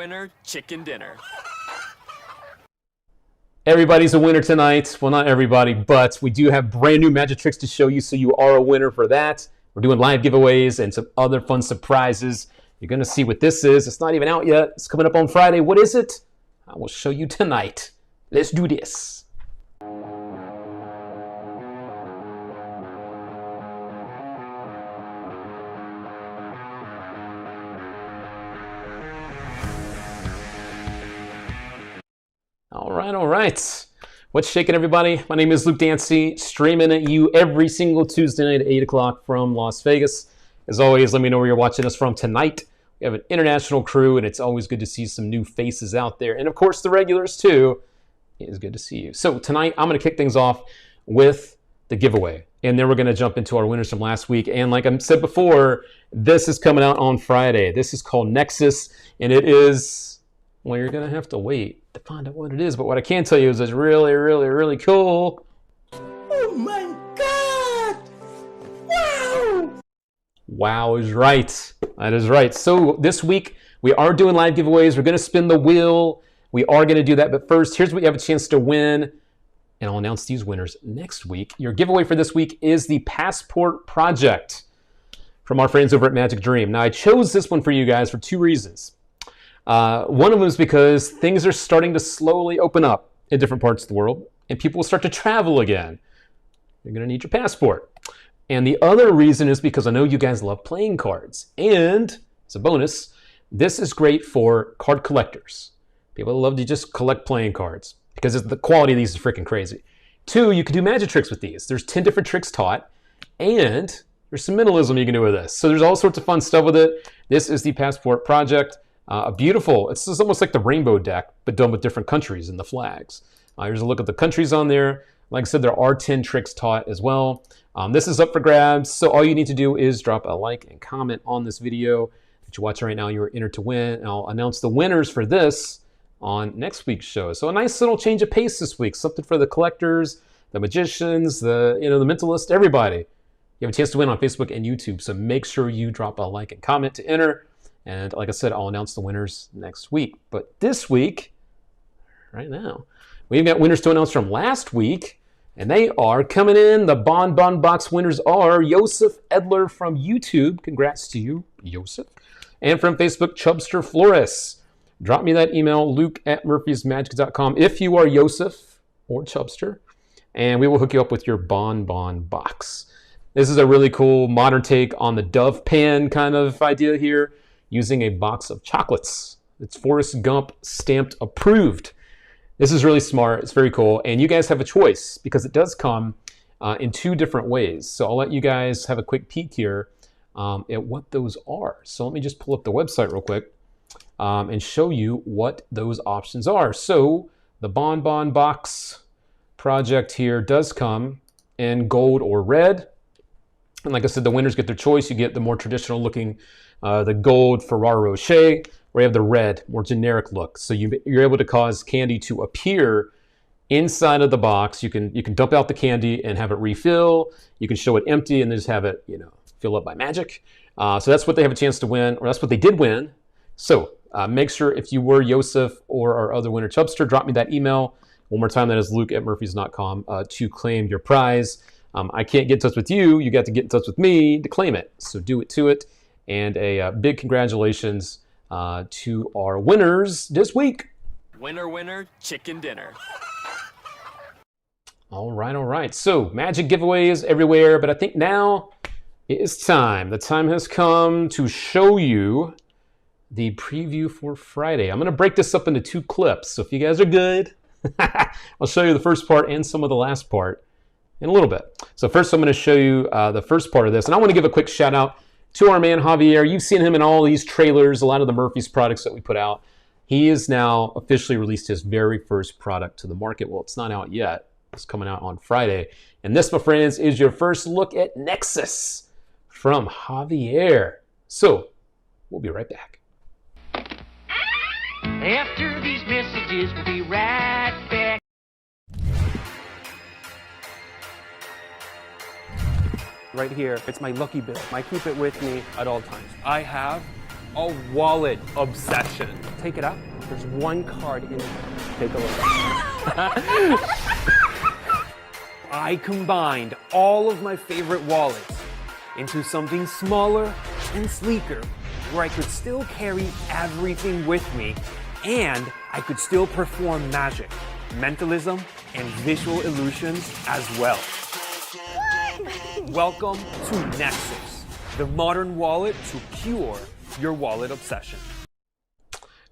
Winner chicken dinner. Everybody's a winner tonight. Well, not everybody, but we do have brand new magic tricks to show you, so you are a winner for that. We're doing live giveaways and some other fun surprises. You're going to see what this is. It's not even out yet. It's coming up on Friday. What is it? I will show you tonight. Let's do this. All right. What's shaking, everybody? My name is Luke Dancy, streaming at you every single Tuesday night at 8 o'clock from Las Vegas. As always, let me know where you're watching us from tonight. We have an international crew, and it's always good to see some new faces out there. And, of course, the regulars, too. It is good to see you. So tonight, I'm going to kick things off with the giveaway. And then we're going to jump into our winners from last week. And like I said before, this is coming out on Friday. This is called Nexus, and it is, well, you're going to have to wait to find out what it is. But what I can tell you is it's really, really, really cool. Oh my God! Wow! Wow is right. That is right. So this week, we are doing live giveaways. We're going to spin the wheel. We are going to do that. But first, here's what you have a chance to win. And I'll announce these winners next week. Your giveaway for this week is the Passport Project from our friends over at Magic Dream. Now, I chose this one for you guys for two reasons. One of them is because things are starting to slowly open up in different parts of the world, and people will start to travel again. You're going to need your passport. And the other reason is because I know you guys love playing cards. And as a bonus, this is great for card collectors. People love to just collect playing cards because the quality of these is freaking crazy. Two, you can do magic tricks with these. There's 10 different tricks taught, and there's some minimalism you can do with this. So there's all sorts of fun stuff with it. This is the Passport Project. Beautiful. It's just almost like the rainbow deck, but done with different countries and the flags. Here's a look at the countries on there. Like I said, there are 10 tricks taught as well. This is up for grabs, so all you need to do is drop a like and comment on this video that you're watching right now. You are entered to win, and I'll announce the winners for this on next week's show. So a nice little change of pace this week. Something for the collectors, the magicians, the mentalists, everybody. You have a chance to win on Facebook and YouTube, so make sure you drop a like and comment to enter. And like I said, I'll announce the winners next week. But this week, right now, we've got winners to announce from last week, and they are coming in. The Bon Box winners are Joseph Edler from YouTube. Congrats to you, Joseph. And from Facebook, Chubster Flores. Drop me that email, luke@murphysmagic.com, if you are Joseph or Chubster, and we will hook you up with your Bon Box. This is a really cool modern take on the Dove Pan kind of idea here, using a box of chocolates. It's Forrest Gump stamped approved. This is really smart. It's very cool. And you guys have a choice because it does come in two different ways. So I'll let you guys have a quick peek here at what those are. So let me just pull up the website real quick and show you what those options are. So the Bon Box project here does come in gold or red. And like I said, the winners get their choice. You get the more traditional looking, the gold Ferrero Rocher, or you have the red, more generic look. So you're able to cause candy to appear inside of the box. You can dump out the candy and have it refill. You can show it empty and then just have it, fill up by magic. So that's what they have a chance to win, or that's what they did win. So make sure if you were Joseph or our other winner, Chubster, drop me that email. One more time, that is luke@murphys.com to claim your prize. I can't get in touch with you. You got to get in touch with me to claim it. So do it to it. And a big congratulations to our winners this week. Winner, chicken dinner. All right. So magic giveaways everywhere. But I think now it is time. The time has come to show you the preview for Friday. I'm going to break this up into two clips. So if you guys are good, I'll show you the first part and some of the last part in a little bit. So first I'm going to show you the first part of this. And I want to give a quick shout out to our man Javier. You've seen him in all these trailers, a lot of the Murphy's products that we put out. He has now officially released his very first product to the market. Well, it's not out yet. It's coming out on Friday. And this, my friends, is your first look at Nexus from Javier. So we'll be right back. After these messages, we'll be right back. Right here, it's my lucky bit. I keep it with me at all times. I have a wallet obsession. Take it out. There's one card in it. Take a look. I combined all of my favorite wallets into something smaller and sleeker, where I could still carry everything with me and I could still perform magic, mentalism, and visual illusions as well. Welcome to Nexus, the modern wallet to cure your wallet obsession.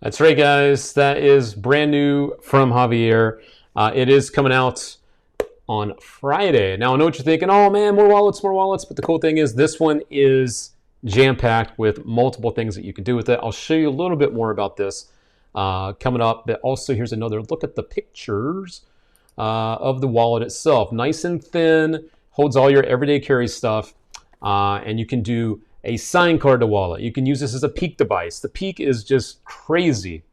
That's right, guys. That is brand new from Javier. It is coming out on Friday. Now, I know what you're thinking. Oh, man, more wallets. But the cool thing is this one is jam-packed with multiple things that you can do with it. I'll show you a little bit more about this coming up. But also, here's another look at the pictures of the wallet itself. Nice and thin, holds all your everyday carry stuff. And you can do a sign card to wallet. You can use this as a peak device. The peak is just crazy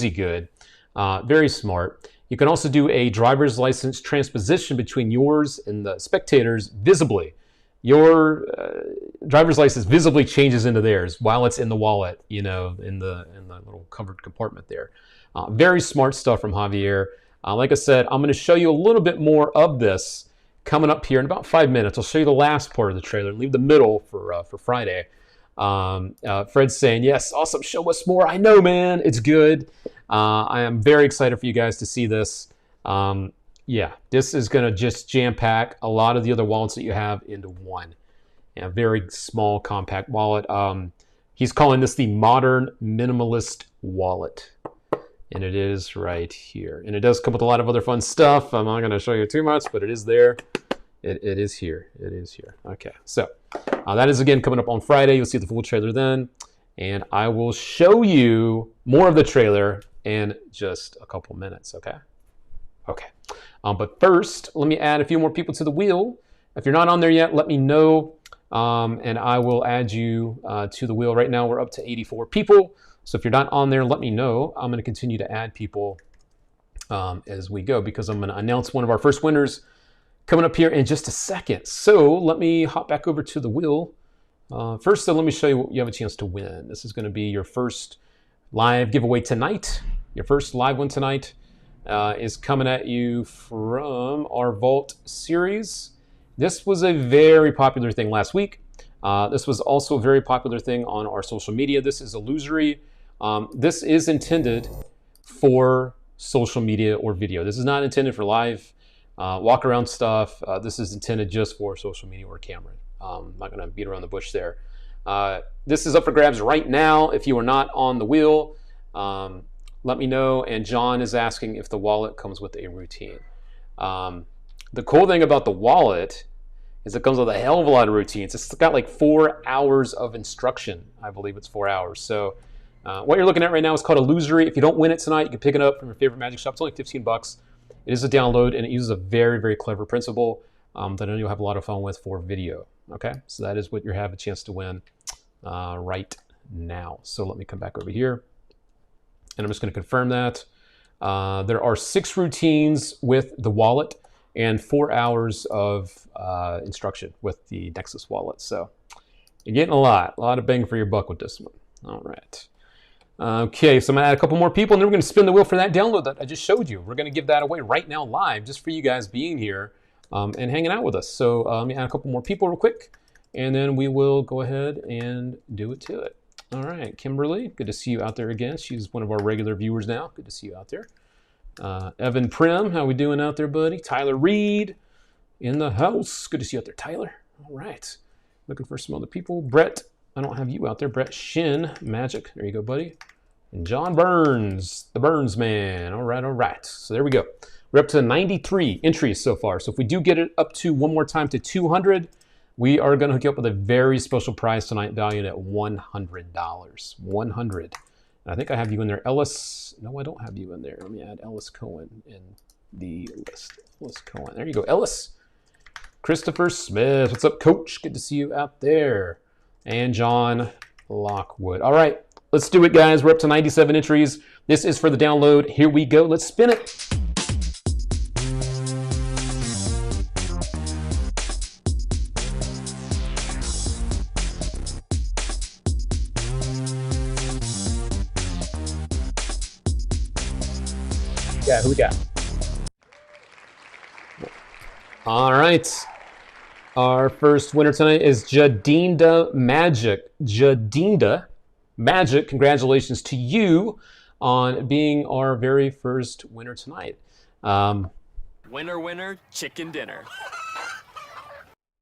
good. Very smart. You can also do a driver's license transposition between yours and the spectators visibly. Your driver's license visibly changes into theirs while it's in the wallet, you know, in the little covered compartment there. Very smart stuff from Javier. Like I said, I'm going to show you a little bit more of this coming up here in about 5 minutes. I'll show you the last part of the trailer and leave the middle for Friday. Fred's saying, yes, awesome, show us more. I know, man, it's good. I am very excited for you guys to see this. Yeah, this is going to just jam-pack a lot of the other wallets that you have into one. A very small, compact wallet. He's calling this the modern minimalist wallet. And it is right here. And it does come with a lot of other fun stuff. I'm not going to show you too much, but it is there. It is here. It is here. Okay, so that is, again, coming up on Friday. You'll see the full trailer then. And I will show you more of the trailer in just a couple minutes, okay? Okay. But first, let me add a few more people to the wheel. If you're not on there yet, let me know, and I will add you to the wheel. Right now, we're up to 84 people. So if you're not on there, let me know. I'm going to continue to add people as we go, because I'm going to announce one of our first winners coming up here in just a second. So let me hop back over to the wheel. First, though, let me show you what you have a chance to win. This is going to be your first live giveaway tonight. Your first live one tonight is coming at you from our Vault series. This was a very popular thing last week. This was also a very popular thing on our social media. This is Illusory. This is intended for social media or video. This is not intended for live walk around stuff. This is intended just for social media or camera. I'm not going to beat around the bush there. This is up for grabs right now. If you are not on the wheel, let me know. And John is asking if the wallet comes with a routine. The cool thing about the wallet is it comes with a hell of a lot of routines. It's got like 4 hours of instruction. I believe it's 4 hours. So what you're looking at right now is called Illusory. If you don't win it tonight, you can pick it up from your favorite magic shop. It's only 15 bucks. It is a download, and it uses a very, very clever principle that I know you'll have a lot of fun with for video. Okay, so that is what you have a chance to win right now. So let me come back over here, and I'm just going to confirm that. There are 6 routines with the wallet and 4 hours of instruction with the Nexus wallet. So you're getting a lot of bang for your buck with this one. All right. Okay, so I'm going to add a couple more people, and then we're going to spin the wheel for that download that I just showed you. We're going to give that away right now live just for you guys being here and hanging out with us. So let me add a couple more people real quick, and then we will go ahead and do it to it. All right, Kimberly, good to see you out there again. She's one of our regular viewers now. Good to see you out there. Evan Prim, how we doing out there, buddy? Tyler Reed in the house. Good to see you out there, Tyler. All right. Looking for some other people. Brett, I don't have you out there. Brett Shin, Magic. There you go, buddy. And John Burns, the Burns man. All right. So there we go. We're up to 93 entries so far. So if we do get it up to one more time to 200, we are going to hook you up with a very special prize tonight valued at $100. 100. I think I have you in there. Ellis, no, I don't have you in there. Let me add Ellis Cohen in the list. Ellis Cohen, there you go. Ellis. Christopher Smith, what's up, coach? Good to see you out there. And John Lockwood. All right, let's do it, guys. We're up to 97 entries. This is for the download. Here we go. Let's spin it. Who we got? All right. Our first winner tonight is Jadinda Magic. Jadinda Magic, congratulations to you on being our very first winner tonight. Winner, winner, chicken dinner.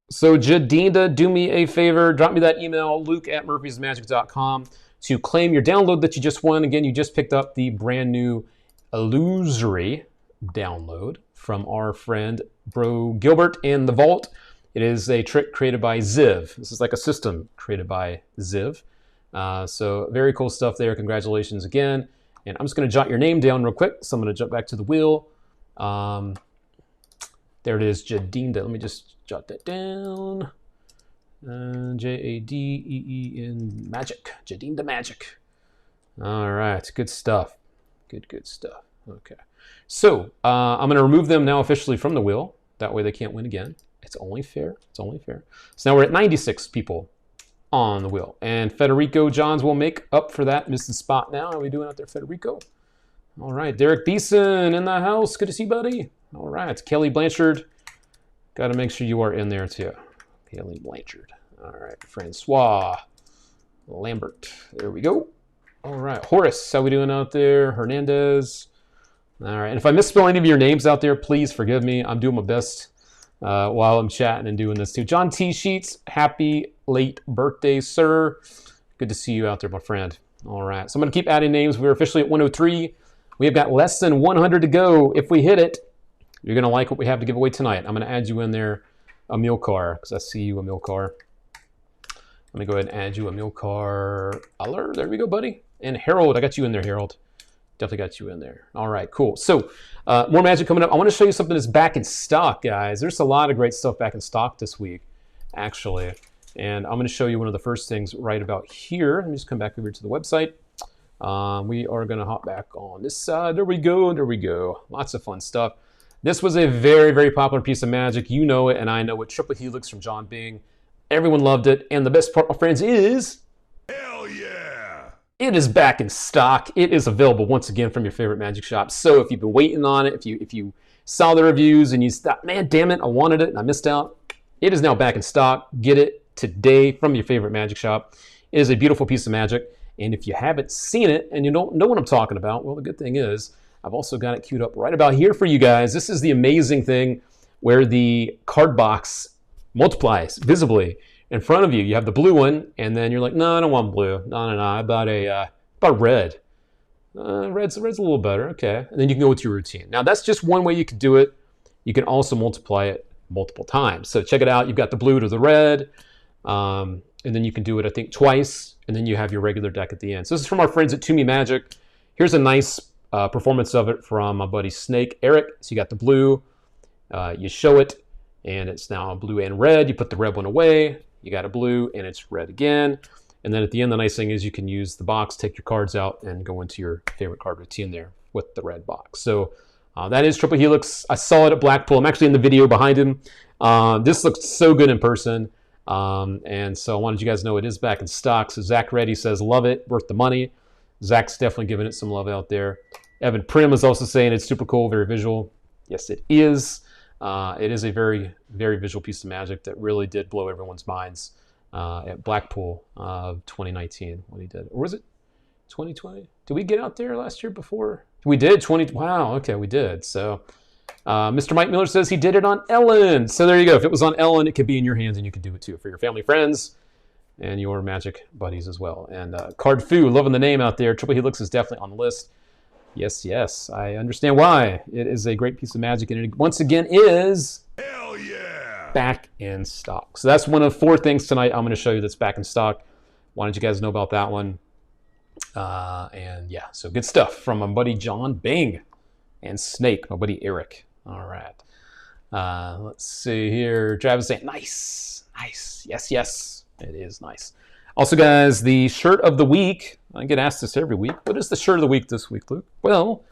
So Jadinda, do me a favor, drop me that email, luke@murphysmagic.com, to claim your download that you just won. Again, you just picked up the brand new Illusory download from our friend Bro Gilbert in the Vault. It is a trick created by Ziv. This is like a system created by Ziv. So very cool stuff there. Congratulations again. And I'm just going to jot your name down real quick. So I'm going to jump back to the wheel. There it is, Jadinda. Let me just jot that down. Jadeen Magic. Jadinda Magic. All right, good stuff. Good stuff. Okay. So I'm going to remove them now officially from the wheel. That way they can't win again. It's only fair. It's only fair. So now we're at 96 people on the wheel. And Federico Johns will make up for that missing spot now. How are we doing out there, Federico? All right. Derek Beeson in the house. Good to see you, buddy. All right. Kelly Blanchard. Got to make sure you are in there, too. Kelly Blanchard. All right. Francois Lambert. There we go. All right. Horace, how we doing out there? Hernandez. All right. And if I misspell any of your names out there, please forgive me. I'm doing my best while I'm chatting and doing this, too. John T. Sheets, happy late birthday, sir. Good to see you out there, my friend. All right. So I'm going to keep adding names. We're officially at 103. We have got less than 100 to go. If we hit it, you're going to like what we have to give away tonight. I'm going to add you in there, Amilcar, because I see you, Amilcar. Let me go ahead and add you, Amilcar Aller. There we go, buddy. And Harold, I got you in there, Harold. Definitely got you in there. All right, cool. So more magic coming up. I want to show you something that's back in stock, guys. There's a lot of great stuff back in stock this week, actually. And I'm going to show you one of the first things right about here. Let me just come back over to the website. We are going to hop back on this side. There we go. There we go. Lots of fun stuff. This was a very, very popular piece of magic. You know it, and I know it. Triple Helix from John Bing. Everyone loved it. And the best part, my friends, is... Hell yeah! It is back in stock. It is available once again from your favorite magic shop. So if you've been waiting on it, if you saw the reviews and you thought, man, damn it, I wanted it and I missed out, it is now back in stock. Get it today from your favorite magic shop. It is a beautiful piece of magic. And if you haven't seen it and you don't know what I'm talking about, well, the good thing is I've also got it queued up right about here for you guys. This is the amazing thing where the card box multiplies visibly in front of you. You have the blue one, and then you're like, no, I don't want blue. No, I bought red. Red's a little better. Okay. And then you can go with your routine. Now, that's just one way you can do it. You can also multiply it multiple times. So check it out. You've got the blue to the red, and then you can do it, I think, twice, and then you have your regular deck at the end. So this is from our friends at To Me Magic. Here's a nice performance of it from my buddy Snake Eric. So you got the blue, you show it, and it's now blue and red. You put the red one away, you got a blue, and it's red again. And then at the end, the nice thing is you can use the box, take your cards out, and go into your favorite card routine there with the red box. So that is Triple Helix. I saw it at Blackpool. I'm actually in the video behind him. This looks so good in person. And so I wanted you guys to know it is back in stock. So Zach Reddy says, love it, worth the money. Zach's definitely giving it some love out there. Evan Prim is also saying it's super cool, very visual. Yes, it is. It is a very, very visual piece of magic that really did blow everyone's minds at Blackpool 2019 when he did. Or was it 2020? Did we get out there last year before? We did. Wow, okay, we did. So Mr. Mike Miller says he did it on Ellen. So there you go. If it was on Ellen, it could be in your hands and you could do it too for your family, friends, and your magic buddies as well. And Card Fu, loving the name out there. Triple Helix is definitely on the list. Yes, I understand why. It is a great piece of magic, and it once again is Hell yeah! back in stock. So that's one of 4 things tonight I'm going to show you that's back in stock. Wanted you guys to know about that one. And yeah, so good stuff from my buddy John Bing and Snake, my buddy Eric. All right. Let's see here. Travis saying, nice. Yes, it is nice. Also, guys, the shirt of the week. I get asked this every week. What is the shirt of the week this week, Luke? Well,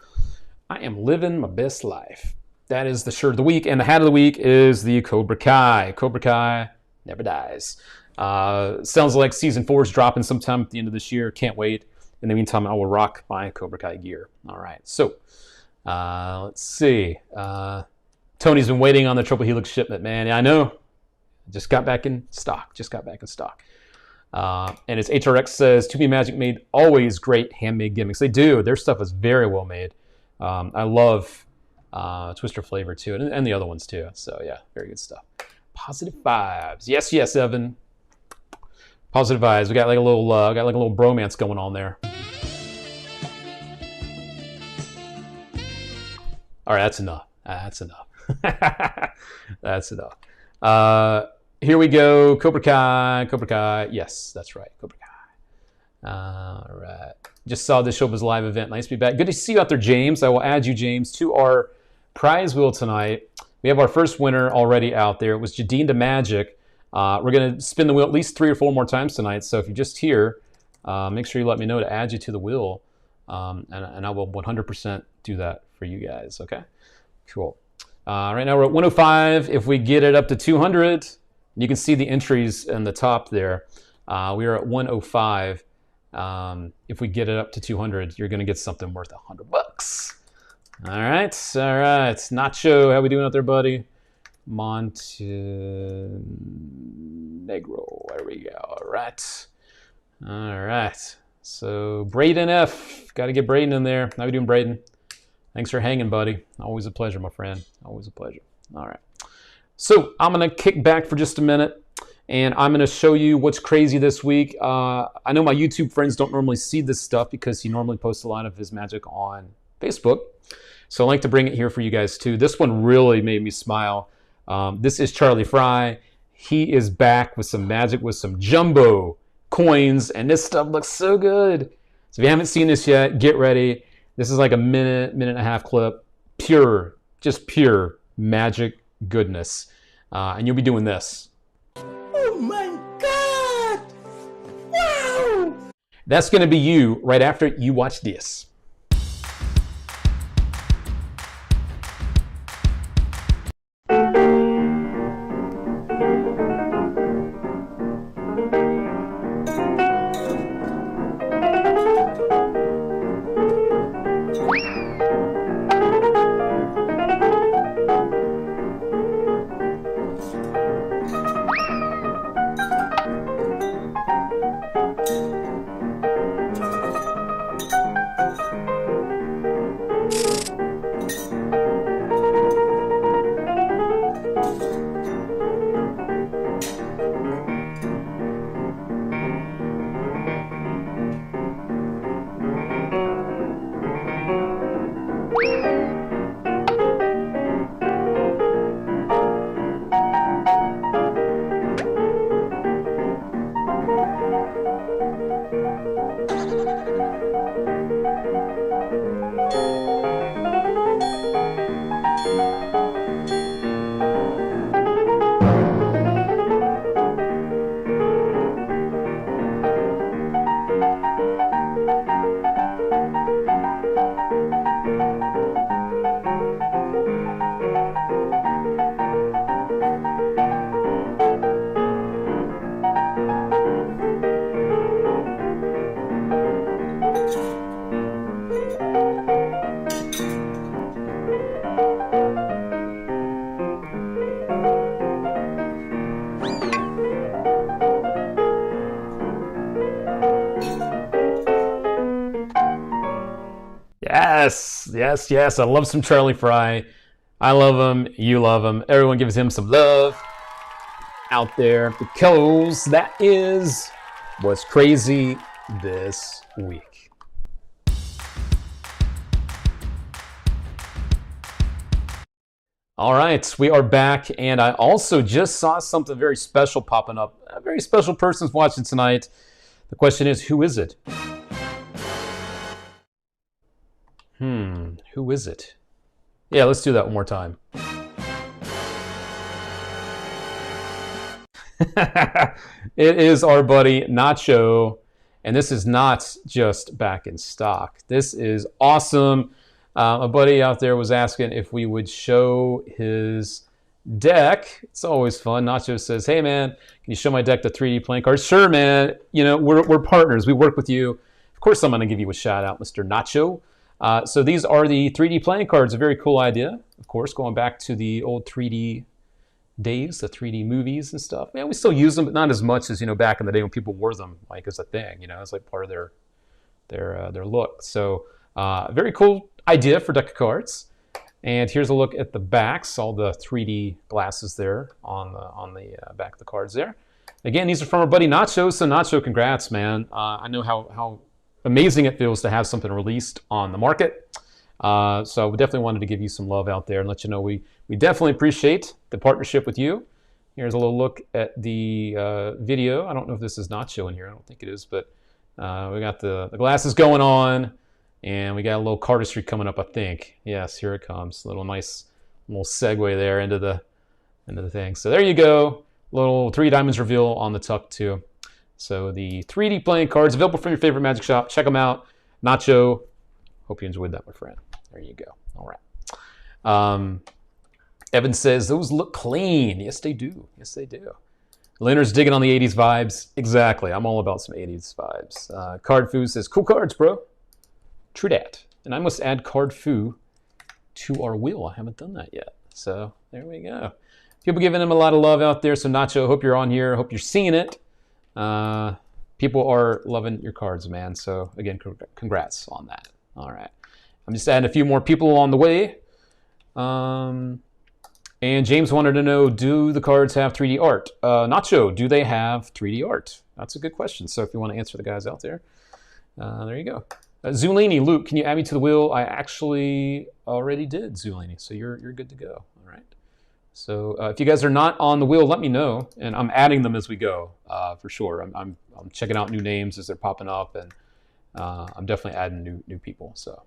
I am living my best life. That is the shirt of the week. And the hat of the week is the Cobra Kai. Cobra Kai never dies. Sounds like season 4 is dropping sometime at the end of this year. Can't wait. In the meantime, I will rock my Cobra Kai gear. All right. So Let's see. Tony's been waiting on the triple Helix shipment, man. Yeah, I know. Just got back in stock. And it's HRX says, 2B Magic made always great handmade gimmicks. They do. Their stuff is very well made. I love Twister Flavor too, and the other ones too. So yeah, very good stuff. Positive vibes. Yes, yes, Evan. Positive vibes. We got like a little bromance going on there. All right, that's enough. That's enough. That's enough. Here we go. Cobra Kai. Yes, that's right. Cobra Kai. All right. Just saw this show was a live event. Nice to be back. Good to see you out there, James. I will add you, James, to our prize wheel tonight. We have our first winner already out there. It was Jadine the Magic. We're going to spin the wheel at least 3 or 4 more times tonight. So if you're just here, make sure you let me know to add you to the wheel. And I will 100% do that for you guys. Okay? Cool. Right now we're at 105. If we get it up to 200, you can see the entries in the top there. We are at 105. If we get it up to 200, you're going to get something worth $100. All right. Nacho, how we doing out there, buddy? Montenegro. There we go. All right. So Braden F. Got to get Braden in there. How we doing, Braden? Thanks for hanging, buddy. Always a pleasure, my friend. Always a pleasure. All right. So I'm going to kick back for just a minute, and I'm going to show you what's crazy this week. I know my YouTube friends don't normally see this stuff because he normally posts a lot of his magic on Facebook. So I like to bring it here for you guys too. This one really made me smile. This is Charlie Fry. He is back with some magic with some jumbo coins, and this stuff looks so good. So if you haven't seen this yet, get ready. This is like a minute and a half clip. Just pure magic goodness. And you'll be doing this. Oh my God! Wow! That's going to be you right after you watch this. Yes. I love some Charlie Fry. I love him. You love him. Everyone gives him some love out there because that is what's crazy this week. All right, we are back, and I also just saw something very special popping up. A very special person's watching tonight. The question is, who is it? Who is it? Yeah, let's do that one more time. It is our buddy Nacho, and this is not just back in stock. This is awesome. A buddy out there was asking if we would show his deck. It's always fun. Nacho says, "Hey man, can you show my deck the 3D playing cards?" Sure, man. You know, we're partners. We work with you. Of course, I'm going to give you a shout out, Mr. Nacho. So these are the 3D playing cards. A very cool idea, of course, going back to the old 3D days, the 3D movies and stuff. Man, we still use them, but not as much as back in the day when people wore them like as a thing. It's like part of their look. So very cool idea for deck of cards. And here's a look at the backs, all the 3D glasses there on the back of the cards there. Again, these are from our buddy Nacho. So Nacho, congrats, man. I know how amazing it feels to have something released on the market. So we definitely wanted to give you some love out there and let you know we definitely appreciate the partnership with you. Here's a little look at the video. I don't know if this is Nacho in here. I don't think it is, but we got the glasses going on. And we got a little cardistry coming up, I think. Yes, here it comes. A nice little segue there into the thing. So there you go. Little 3 diamonds reveal on the tuck too. So the 3D playing cards available from your favorite magic shop. Check them out. Nacho. Hope you enjoyed that, my friend. There you go. All right. Evan says those look clean. Yes, they do. Yes, they do. Leonard's digging on the 80s vibes. Exactly. I'm all about some 80s vibes. Card Foo says cool cards, bro. True dat. And I must add card foo to our wheel. I haven't done that yet. So there we go. People giving him a lot of love out there. So Nacho, hope you're on here. Hope you're seeing it. People are loving your cards, man. So again, congrats on that. All right. I'm just adding a few more people on the way. And James wanted to know, do the cards have 3D art? Nacho, do they have 3D art? That's a good question. So if you want to answer the guys out there, there you go. Zulini, Luke, can you add me to the wheel? I actually already did, Zulini, so you're good to go. All right. So if you guys are not on the wheel, let me know, and I'm adding them as we go for sure. I'm checking out new names as they're popping up, and I'm definitely adding new people. So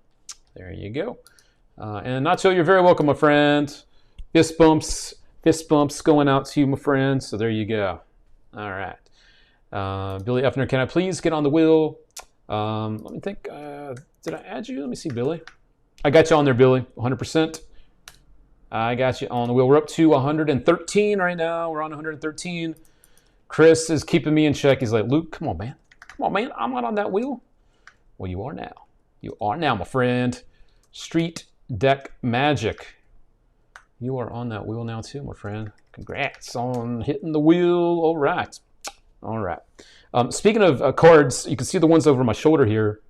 there you go. And Nacho, you're very welcome, my friend. Fist bumps going out to you, my friend. So there you go. All right. Billy Effner, can I please get on the wheel? Let me think. Did I add you? Let me see, Billy. I got you on there, Billy. 100%. I got you on the wheel. We're up to 113 right now. We're on 113. Chris is keeping me in check. He's like, Luke, come on, man. Come on, man. I'm not on that wheel. Well, you are now. You are now, my friend. Street Deck Magic. You are on that wheel now, too, my friend. Congrats on hitting the wheel. All right. All right. Speaking of cards, you can see the ones over my shoulder here.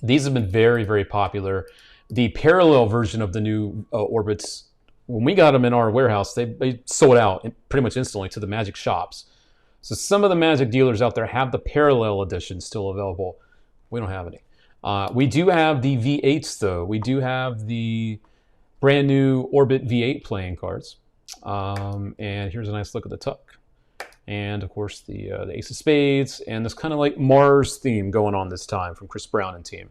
These have been very, very popular. The parallel version of the new Orbits, when we got them in our warehouse, they sold out pretty much instantly to the Magic shops. So some of the Magic dealers out there have the parallel edition still available. We don't have any. We do have the V8s, though. We do have the brand new Orbit V8 playing cards. And here's a nice look at the tuck. And of course the Ace of Spades and this kind of like Mars theme going on this time from Chris Brown and team.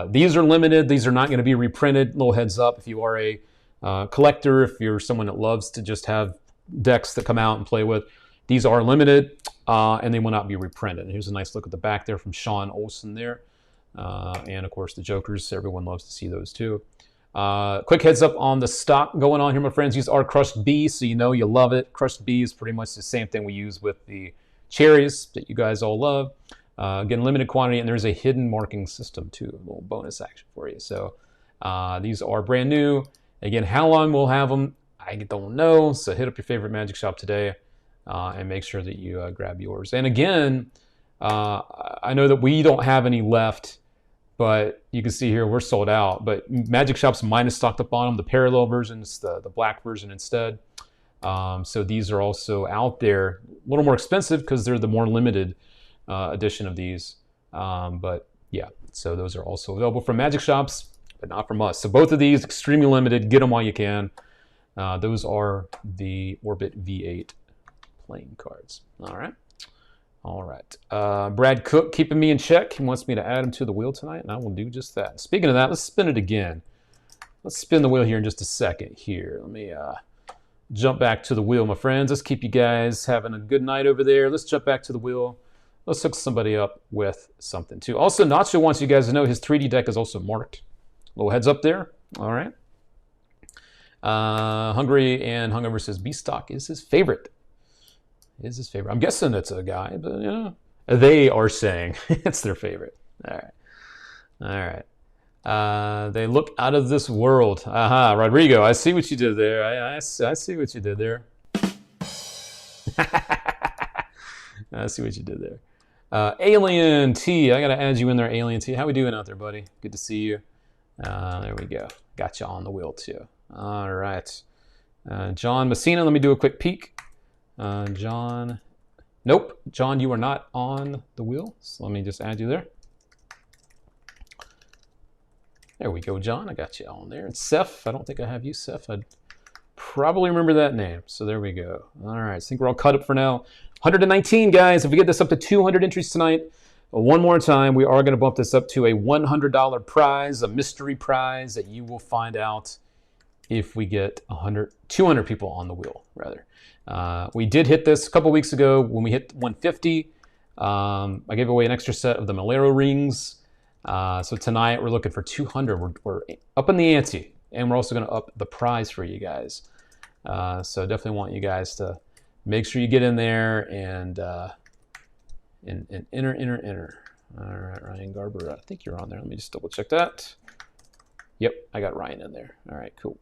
These are limited. These are not going to be reprinted. Little heads up if you are a collector, if you're someone that loves to just have decks that come out and play with. These are limited and they will not be reprinted. And here's a nice look at the back there from Sean Olsen there. And of course the Jokers. Everyone loves to see those too. Quick heads up on the stock going on here, my friends. These are Crushed B, so you know you love it. Crushed B is pretty much the same thing we use with the cherries that you guys all love. Again, limited quantity, and there's a hidden marking system too, a little bonus action for you. So these are brand new. Again, how long we'll have them, I don't know. So hit up your favorite Magic shop today and make sure that you grab yours. And again, I know that we don't have any left. But you can see here we're sold out. But Magic Shop's minus stocked up on them. The parallel version is the black version instead. So these are also out there. A little more expensive because they're the more limited edition of these. But yeah, so those are also available from Magic Shops, but not from us. So both of these, extremely limited. Get them while you can. Those are the Orbit V8 playing cards. All right. All right. Brad Cook keeping me in check. He wants me to add him to the wheel tonight, and I will do just that. Speaking of that, let's spin it again. Let's spin the wheel here in just a second here. Let me jump back to the wheel, my friends. Let's keep you guys having a good night over there. Let's jump back to the wheel. Let's hook somebody up with something, too. Also, Nacho wants you guys to know his 3D deck is also marked. Little heads up there. All right. Hungry and Hungover says B-Stock is his favorite. Is his favorite. I'm guessing it's a guy, but you know, they are saying it's their favorite. All right. All right. They look out of this world. Aha, Rodrigo, I see what you did there. I see what you did there. I see what you did there. Alien T, I gotta add you in there, Alien T. How we doing out there, buddy? Good to see you. There we go. Got you on the wheel too. All right. John Messina, let me do a quick peek. John, nope. John, you are not on the wheel. So let me just add you there. There we go, John. I got you on there. And Seth, I don't think I have you, Seth. I'd probably remember that name. So there we go. All right, I think we're all caught up for now. 119, guys. If we get this up to 200 entries tonight, one more time, we are going to bump this up to a $100 prize, a mystery prize that you will find out if we get 200 people on the wheel, rather. We did hit this a couple weeks ago when we hit 150. I gave away an extra set of the Malero rings. So tonight we're looking for 200. We're up in the ante, and we're also going to up the prize for you guys. So definitely want you guys to make sure you get in there and enter. All right, Ryan Garber, I think you're on there. Let me just double check that. Yep, I got Ryan in there. All right, cool.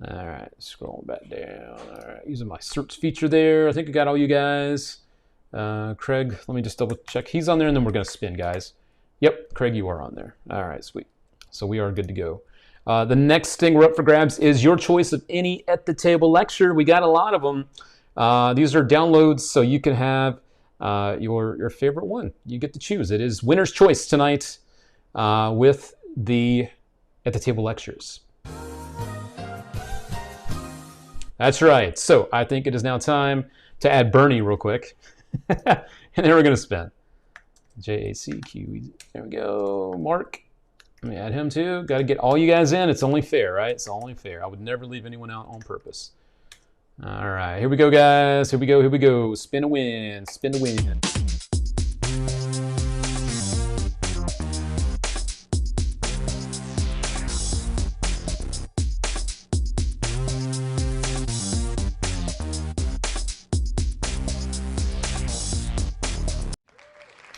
All right, scrolling back down. All right, using my search feature there. I think I got all you guys. Craig, let me just double check. He's on there, and then we're going to spin, guys. Yep, Craig, you are on there. All right, sweet. So we are good to go. The next thing we're up for grabs is your choice of any at the table lecture. We got a lot of them. These are downloads, so you can have your favorite one. You get to choose. It is winner's choice tonight with the at the table lectures. That's right. So I think it is now time to add Bernie real quick. And then we're going to spin. JACQ. There we go. Mark. Let me add him too. Got to get all you guys in. It's only fair, right? It's only fair. I would never leave anyone out on purpose. All right. Here we go, guys. Here we go. Here we go. Spin to win. Spin to win.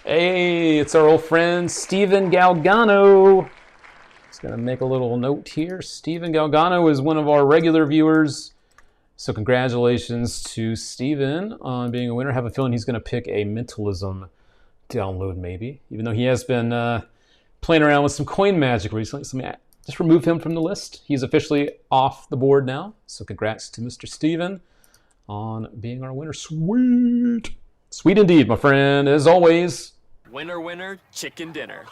Hey, it's our old friend, Steven Galgano. Just gonna make a little note here. Steven Galgano is one of our regular viewers. So congratulations to Steven on being a winner. I have a feeling he's gonna pick a Mentalism download maybe, even though he has been playing around with some coin magic recently. So let me just remove him from the list. He's officially off the board now. So congrats to Mr. Steven on being our winner. Sweet. Sweet indeed, my friend. As always, Winner, winner, chicken dinner.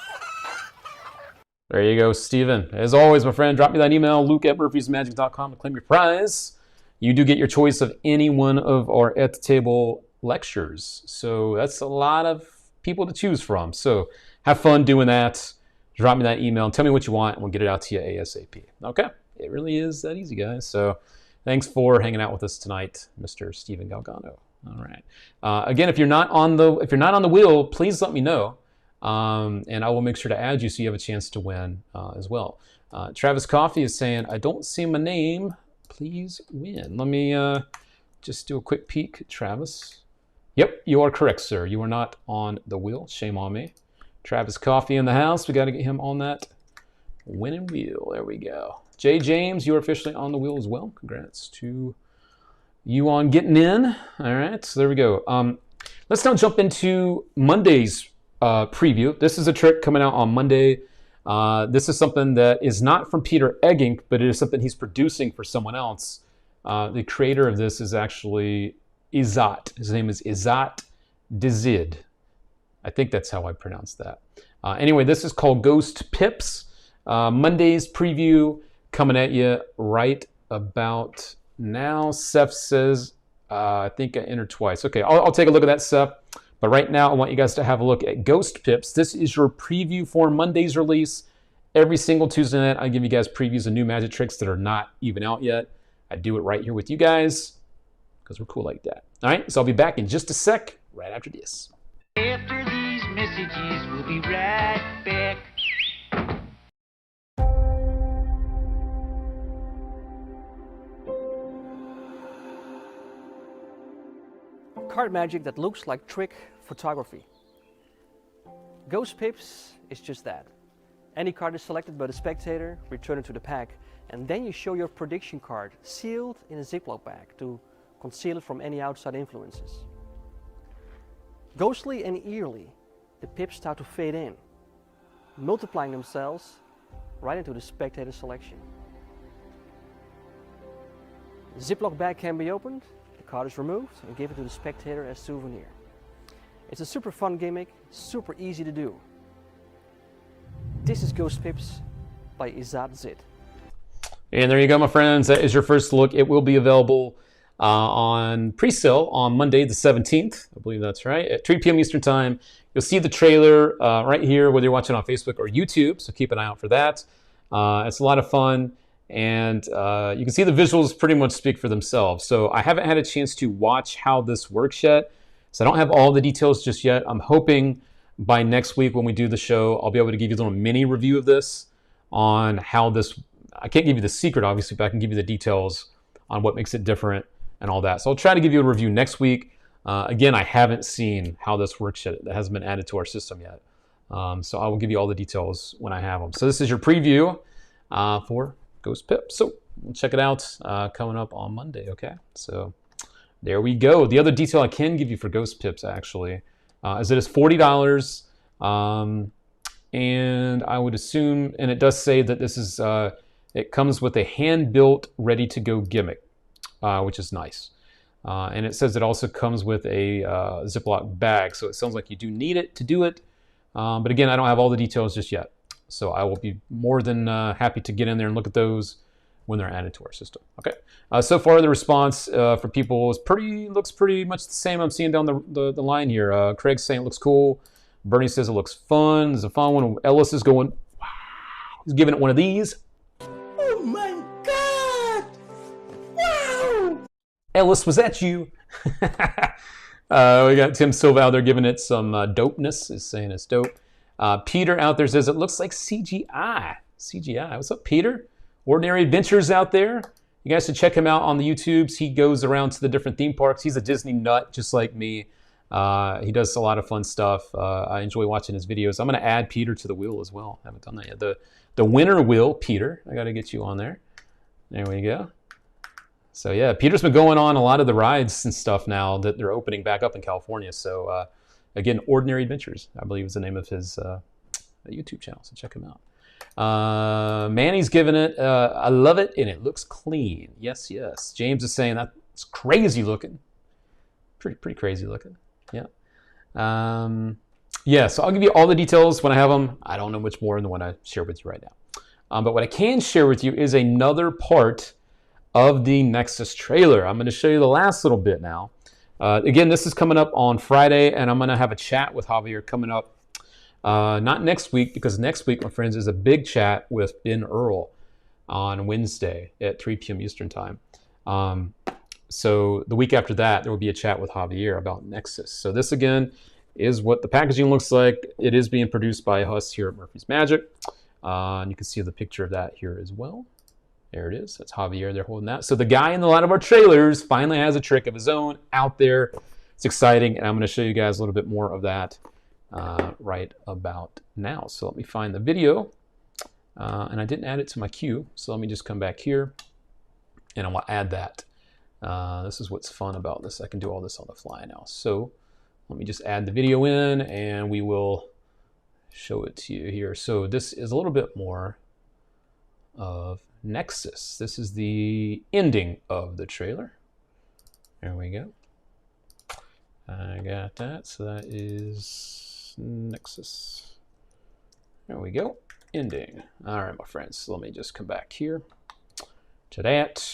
there you go, Steven. As always, my friend, drop me that email, luke@murphysmagic.com, to claim your prize. You do get your choice of any one of our at the table lectures. So that's a lot of people to choose from. So have fun doing that. Drop me that email and tell me what you want, and we'll get it out to you ASAP. Okay? It really is that easy, guys. So thanks for hanging out with us tonight, Mr. Steven Galgano. All right. Again, if you're not on the wheel, please let me know, and I will make sure to add you so you have a chance to win as well. Travis Coffee is saying, "I don't see my name. Please win." Let me just do a quick peek, Travis. Yep, you are correct, sir. You are not on the wheel. Shame on me. Travis Coffee in the house. We got to get him on that winning wheel. There we go. Jay James, you are officially on the wheel as well. Congrats to you on getting in. All right, so there we go. Let's now jump into Monday's preview. This is a trick coming out on Monday. This is something that is not from Peter Eggink, but it is something he's producing for someone else. The creator of this is actually Izat. His name is Izat Dizid. I think that's how I pronounce that. Anyway, this is called Ghost Pips. Monday's preview coming at you right about now. Seth says, I think I entered twice. Okay, I'll take a look at that, Seth. But right now, I want you guys to have a look at Ghost Pips. This is your preview for Monday's release. Every single Tuesday night, I give you guys previews of new magic tricks that are not even out yet. I do it right here with you guys because we're cool like that. All right, so I'll be back in just a sec, right after this. After these messages, we'll be right back. Card magic that looks like trick photography. Ghost Pips is just that. Any card is selected by the spectator, return it to the pack, and then you show your prediction card sealed in a Ziploc bag to conceal it from any outside influences. Ghostly and eerily, the pips start to fade in, multiplying themselves right into the spectator selection. The Ziploc bag can be opened, the card is removed, and given to the spectator as souvenir. It's a super fun gimmick, super easy to do. This is Ghost Pips by Izad Zid. And there you go, my friends. That is your first look. It will be available on pre-sale on Monday the 17th. I believe that's right, at 3 p.m. Eastern Time. You'll see the trailer right here, whether you're watching on Facebook or YouTube, so keep an eye out for that. It's a lot of fun, and you can see the visuals pretty much speak for themselves. So I haven't had a chance to watch how this works yet, so I don't have all the details just yet. I'm hoping by next week when we do the show, I'll be able to give you a little mini review of this on how this, I can't give you the secret obviously, but I can give you the details on what makes it different and all that. So I'll try to give you a review next week. Again, I haven't seen how this works yet. That hasn't been added to our system yet. So I will give you all the details when I have them. So this is your preview for Ghost Pip. So we'll check it out coming up on Monday, okay? So there we go. The other detail I can give you for Ghost Pips actually is it is $40. And I would assume, and it does say that this is, it comes with a hand-built, ready-to-go gimmick, which is nice. And it says it also comes with a Ziploc bag, so it sounds like you do need it to do it. But again, I don't have all the details just yet. So I will be more than happy to get in there and look at those when they're added to our system. Okay. So far, the response for people is looks pretty much the same I'm seeing down the line here. Craig's saying it looks cool. Bernie says it looks fun. It's a fun one. Ellis is going, wow. He's giving it one of these. Oh my God! Wow! Ellis, was that you? We got Tim Silva out there giving it some dopeness. Is saying it's dope. Peter out there says it looks like CGI. CGI. What's up, Peter? Ordinary Adventures out there. You guys should check him out on the YouTubes. He goes around to the different theme parks. He's a Disney nut, just like me. He does a lot of fun stuff. I enjoy watching his videos. I'm going to add Peter to the wheel as well. I haven't done that yet. The winner wheel, Peter. I got to get you on there. There we go. So yeah, Peter's been going on a lot of the rides and stuff now that they're opening back up in California. So again, Ordinary Adventures, I believe is the name of his YouTube channel. So check him out. Manny's giving it, I love it, and it looks clean. Yes, yes. James is saying that's crazy looking. Pretty crazy looking. Yeah. Yeah, so I'll give you all the details when I have them. I don't know much more than what I share with you right now. But what I can share with you is another part of the Nexus trailer. I'm going to show you the last little bit now. Again, this is coming up on Friday, and I'm going to have a chat with Javier coming up. Not next week, because next week, my friends, is a big chat with Ben Earl on Wednesday at 3 p.m. Eastern Time. So the week after that, there will be a chat with Javier about Nexus. So this, again, is what the packaging looks like. It is being produced by us here at Murphy's Magic. And you can see the picture of that here as well. There it is. That's Javier. They're holding that. So the guy in a lot of our trailers finally has a trick of his own out there. It's exciting, and I'm going to show you guys a little bit more of that right about now. So let me find the video. And I didn't add it to my queue, so let me just come back here, and I will add that. This is what's fun about this. I can do all this on the fly now. So let me just add the video in, and we will show it to you here. So this is a little bit more of Nexus. This is the ending of the trailer. There we go. I got that. So that is Nexus. There we go. Ending. All right, my friends. So let me just come back here to that.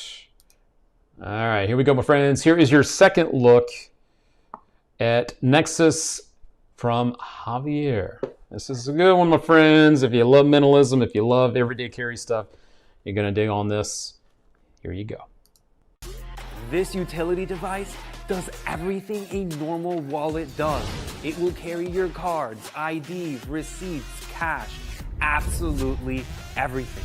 All right, here we go, my friends. Here is your second look at Nexus from Javier. This is a good one, my friends. If you love minimalism, if you love everyday carry stuff, you're going to dig on this. Here you go. This utility device does everything a normal wallet does. It will carry your cards, IDs, receipts, cash, absolutely everything.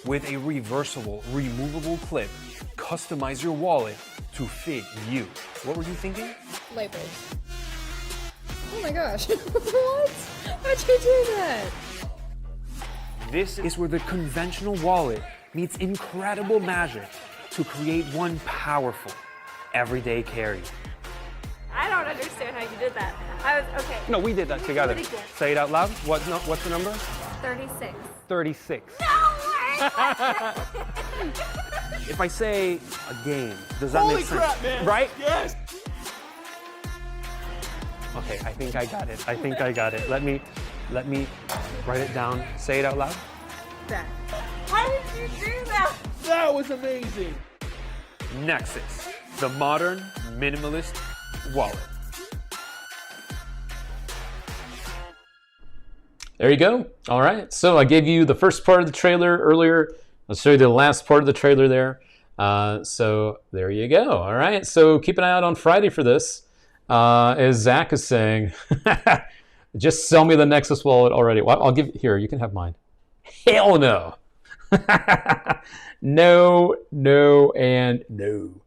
With a reversible, removable clip, customize your wallet to fit you. What were you thinking? Labels. Oh my gosh. What? How'd you do that? This is where the conventional wallet meets incredible magic to create one powerful, everyday carry. I don't understand how you did that. Okay. No, we did that together. Do it again. Say it out loud. What's the number? 36. 36. No way! If I say a game, does that make sense? Holy crap, man! Right? Yes! Okay, I think I got it. Let me write it down. Say it out loud. How did you do that? That was amazing! Nexus, the modern minimalist wallet. There you go. All right. So I gave you the first part of the trailer earlier. I'll show you the last part of the trailer there. So there you go. All right. So keep an eye out on Friday for this. As Zach is saying, just sell me the Nexus wallet already. Well, I'll give here. You can have mine. Hell no. No, no, and no.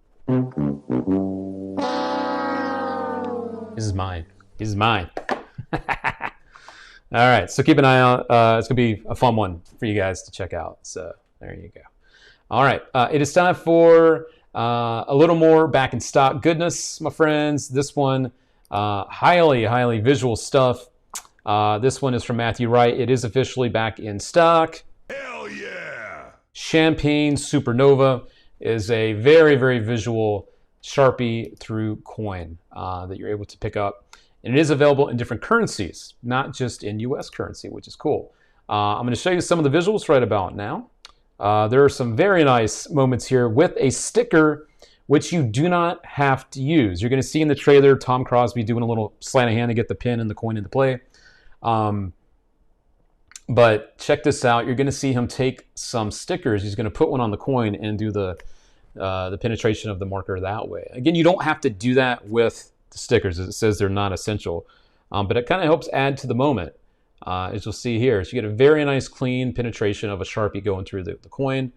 This is mine. This is mine. All right, so keep an eye out. It's going to be a fun one for you guys to check out. So there you go. All right, it is time for a little more back in stock goodness, my friends. This one, highly, highly visual stuff. This one is from Matthew Wright. It is officially back in stock. Hell yeah! Champagne Supernova is a very, very visual Sharpie through coin that you're able to pick up. And it is available in different currencies, not just in US currency, which is cool. I'm going to show you some of the visuals right about now. There are some very nice moments here with a sticker, which you do not have to use. You're going to see in the trailer Tom Crosby doing a little sleight of hand to get the pin and the coin into play. But check this out. You're going to see him take some stickers. He's going to put one on the coin and do the penetration of the marker that way. Again, you don't have to do that with the stickers, as it says they're not essential, but it kind of helps add to the moment, as you'll see here. So you get a very nice clean penetration of a Sharpie going through the coin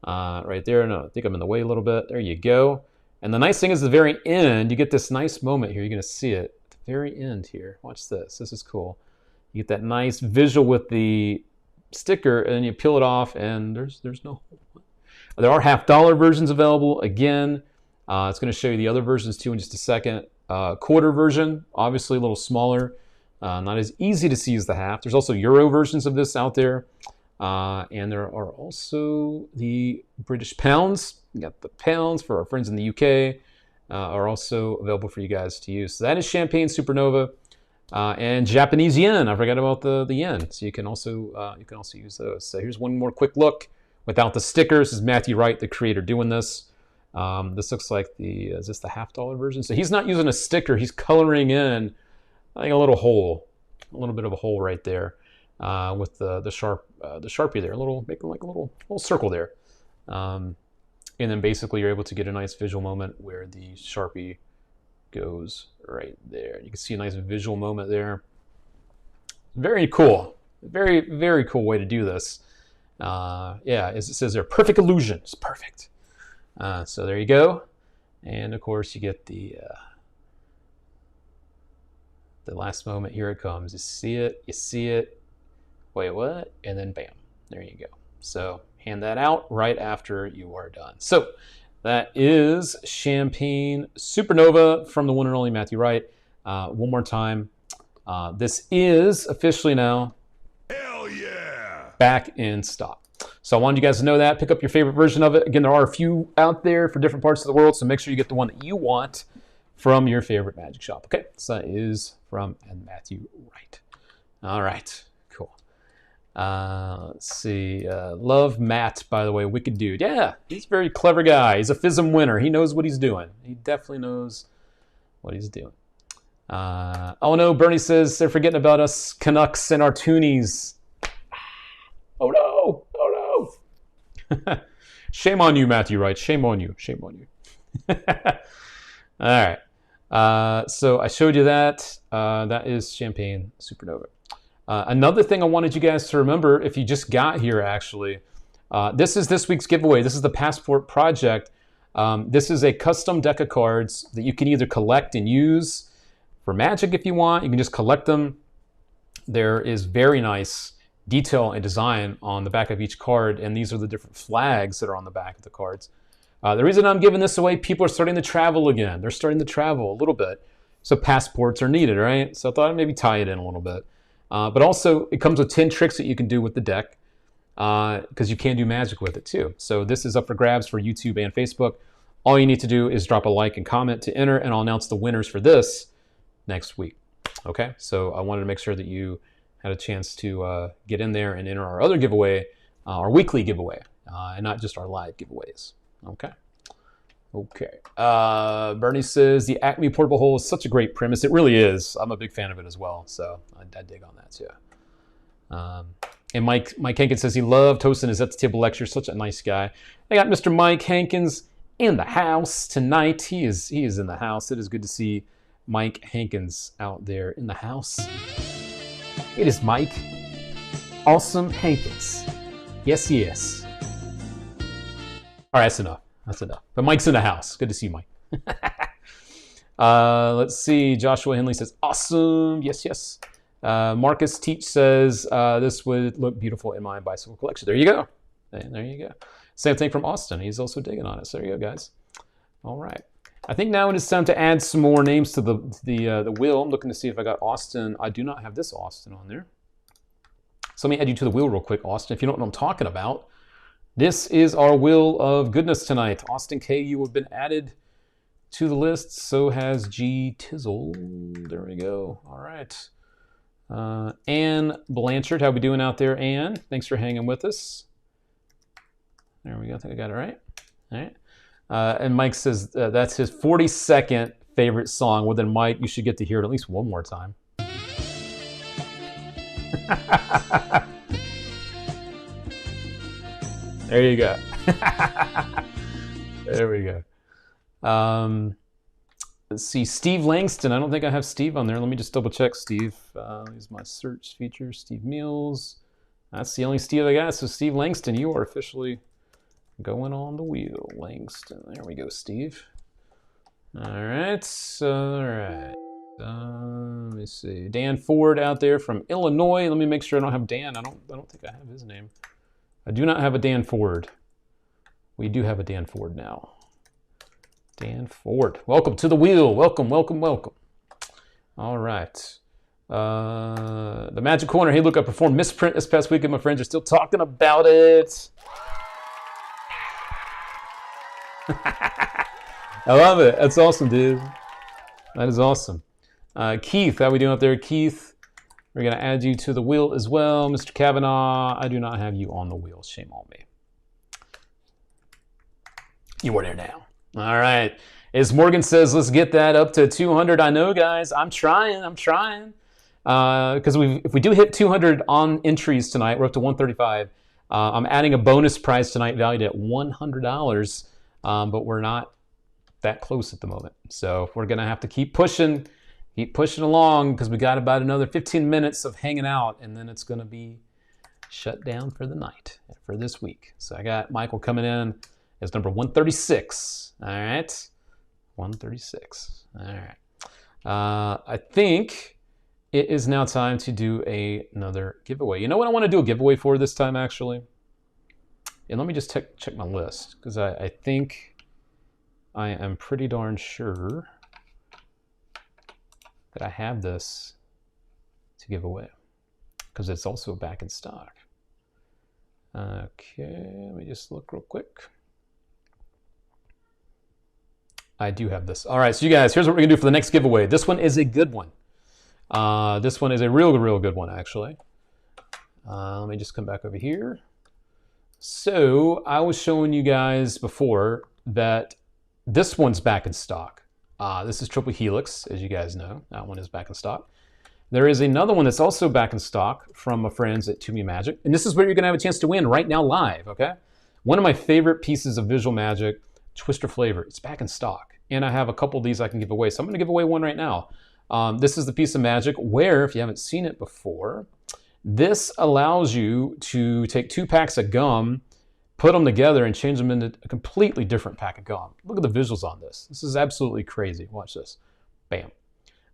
right there. No, I think I'm in the way a little bit. There you go. And the nice thing is, at the very end, you get this nice moment here. You're going to see it at the very end here. Watch this. This is cool. You get that nice visual with the sticker, and then you peel it off, and there's no hole. There are $50 versions available. Again, it's going to show you the other versions too in just a second. Quarter version, obviously a little smaller, not as easy to see as the half. There's also Euro versions of this out there, and there are also the British pounds. You got the pounds for our friends in the UK, are also available for you guys to use. So that is Champagne Supernova, and Japanese yen. I forgot about the yen, so you can also use those. So here's one more quick look without the stickers. This is Matthew Wright, the creator, doing this. This looks like is this the $50 version? So he's not using a sticker. He's coloring in, I think, a little hole, a little bit of a hole right there, with the Sharpie there, making like a little circle there, and then basically you're able to get a nice visual moment where the Sharpie goes right there. You can see a nice visual moment there. Very cool, very, very cool way to do this. Yeah, as it says there, perfect illusion. It's perfect. So there you go, and of course you get the last moment. Here it comes. You see it. Wait, what? And then bam, there you go. So hand that out right after you are done. So that is Champagne Supernova from the one and only Matthew Wright. One more time, this is officially now Hell yeah! back in stock. So I wanted you guys to know that. Pick up your favorite version of it. Again, there are a few out there for different parts of the world, so make sure you get the one that you want from your favorite magic shop. Okay, so that is from Matthew Wright. All right, cool. Let's see. Love Matt, by the way, wicked dude. Yeah, he's a very clever guy. He's a FISM winner. He knows what he's doing. He definitely knows what he's doing. Oh no, Bernie says they're forgetting about us Canucks and our toonies. Oh no! Oh no! Shame on you, Matthew Wright. Shame on you. Shame on you. All right. So I showed you that. That is Champagne Supernova. Another thing I wanted you guys to remember, if you just got here, actually, this is this week's giveaway. This is the Passport Project. This is a custom deck of cards that you can either collect and use for Magic if you want. You can just collect them. There is very nice detail and design on the back of each card, and these are the different flags that are on the back of the cards. The reason I'm giving this away, people are starting to travel again. They're starting to travel a little bit, so passports are needed, right? So I thought I'd maybe tie it in a little bit. But also, it comes with 10 tricks that you can do with the deck, because you can do magic with it too. So this is up for grabs for YouTube and Facebook. All you need to do is drop a like and comment to enter, and I'll announce the winners for this next week. Okay, so I wanted to make sure that you had a chance to get in there and enter our other giveaway, our weekly giveaway, and not just our live giveaways. Okay. Bernie says the Acme portable hole is such a great premise. It really is. I'm a big fan of it as well, so I dig on that too. And Mike Hankins says he loved hosting his At the Table lecture. Such a nice guy. I got Mr. Mike Hankins in the house tonight. He is in the house. It is good to see Mike Hankins out there in the house. It is Mike Awesome Hankins. Yes, yes. All right, that's enough. That's enough. But Mike's in the house. Good to see you, Mike. Let's see. Joshua Henley says, awesome. Yes, yes. Marcus Teach says, this would look beautiful in my bicycle collection. There you go. There you go. Same thing from Austin. He's also digging on it. So there you go, guys. All right. I think now it is time to add some more names to the wheel. I'm looking to see if I got Austin. I do not have this Austin on there. So let me add you to the wheel real quick, Austin, if you know what I'm talking about. This is our wheel of goodness tonight. Austin K, you have been added to the list. So has G Tizzle. There we go. All right. Ann Blanchard, how we doing out there, Ann? Thanks for hanging with us. There we go. I think I got it right. All right. And Mike says that's his 42nd favorite song. Well, then, Mike, you should get to hear it at least one more time. There you go. There we go. Let's see, Steve Langston. I don't think I have Steve on there. Let me just double check Steve. Here's my search feature, Steve Meals. That's the only Steve I got. So Steve Langston, you are officially going on the wheel. Langston. There we go, Steve. All right. All right. Let me see. Dan Ford out there from Illinois. Let me make sure I don't have Dan. I don't think I have his name. I do not have a Dan Ford. We do have a Dan Ford now. Dan Ford. Welcome to the wheel. Welcome, welcome, welcome. All right. The Magic Corner. Hey, look, I performed Misprint this past weekend. My friends are still talking about it. I love it. That's awesome, dude. That is awesome. Keith, how we doing out there, Keith? We're going to add you to the wheel as well. Mr. Kavanaugh, I do not have you on the wheel. Shame on me. You are there now. All right. As Morgan says, let's get that up to 200. I know, guys. I'm trying. Because if we do hit 200 on entries tonight, we're up to 135. I'm adding a bonus prize tonight valued at $100. But we're not that close at the moment. So we're going to have to keep pushing along because we got about another 15 minutes of hanging out, and then it's going to be shut down for the night, for this week. So I got Michael coming in as number 136. All right. 136. All right. I think it is now time to do another giveaway. You know what I want to do a giveaway for this time, actually? And let me just check my list, because I think I am pretty darn sure that I have this to give away, because it's also back in stock. Okay, let me just look real quick. I do have this. All right, so you guys, here's what we're gonna do for the next giveaway. This one is a good one. This one is a real good one, actually. Let me just come back over here. So I was showing you guys before that this one's back in stock. This is Triple Helix, as you guys know. That one is back in stock. There is another one that's also back in stock from my friends at To Me Magic. And this is where you're going to have a chance to win right now live, okay? One of my favorite pieces of visual magic, Twister Flavor. It's back in stock. And I have a couple of these I can give away. So I'm going to give away one right now. This is the piece of magic where, if you haven't seen it before, this allows you to take 2 packs of gum, put them together, and change them into a completely different pack of gum. Look at the visuals on this. This is absolutely crazy. Watch this. Bam.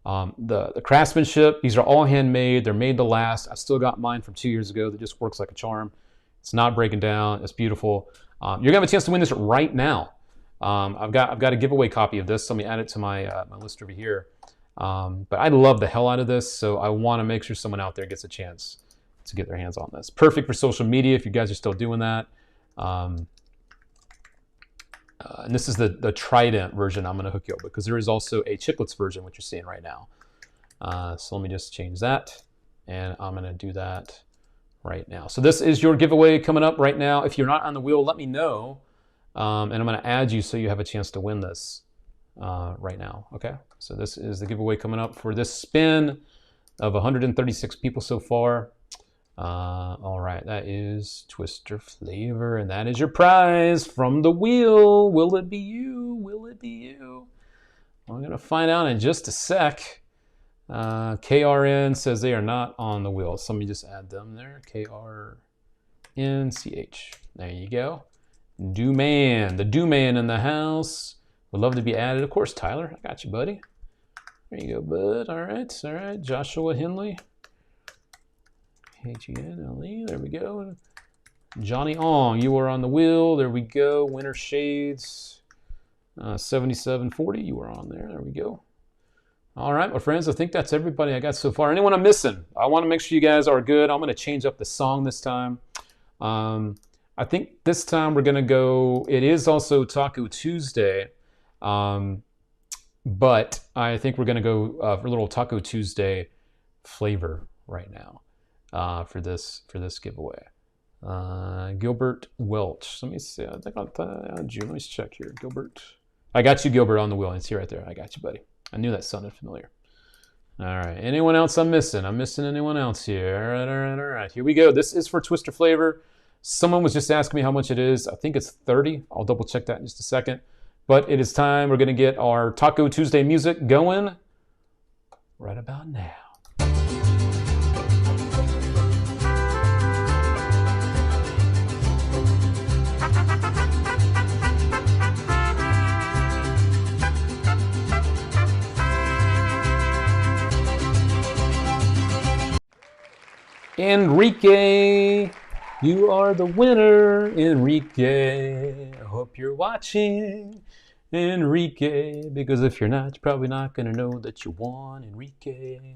The craftsmanship, these are all handmade. They're made to last. I still got mine from 2 years ago that just works like a charm. It's not breaking down. It's beautiful. You're gonna have a chance to win this right now. I've got a giveaway copy of this. So let me add it to my my list over here. But I love the hell out of this, so I want to make sure someone out there gets a chance to get their hands on this. Perfect for social media if you guys are still doing that. And this is the Trident version I'm going to hook you up with, because there is also a Chiclets version, which you're seeing right now. So let me just change that, and I'm going to do that right now. So this is your giveaway coming up right now. If you're not on the wheel, let me know, and I'm going to add you so you have a chance to win this right now. Okay, so this is the giveaway coming up for this spin of 136 people so far. All right, that is Twister Flavor, and that is your prize from the wheel. Will it be you? Will it be you? We're gonna find out in just a sec. KRN says they are not on the wheel, so let me just add them there. KRNCH. There you go. Dooman, the Dooman in the house. Would love to be added. Of course, Tyler, I got you, buddy. There you go, bud. All right. Joshua Henley. HENLE, there we go. Johnny Ong, you are on the wheel. There we go. Winter Shades, 7740, you are on there. There we go. All right, my friends, I think that's everybody I got so far. Anyone I'm missing? I want to make sure you guys are good. I'm going to change up the song this time. I think this time we're going to go, it is also Taco Tuesday, but I think we're going to go for a little Taco Tuesday flavor right now. For this giveaway. Gilbert Welch. Let me see. I think I'll add you. Let me check here. Gilbert. I got you, Gilbert, on the wheel. It's here right there. I got you, buddy. I knew that sounded familiar. All right. Anyone else I'm missing? I'm missing anyone else here. All right. Here we go. This is for Twister Flavor. Someone was just asking me how much it is. I think it's 30. I'll double check that in just a second. But it is time. We're going to get our Taco Tuesday music going right about now. Enrique, you are the winner, Enrique. I hope you're watching, Enrique, because if you're not, you're probably not going to know that you won, Enrique.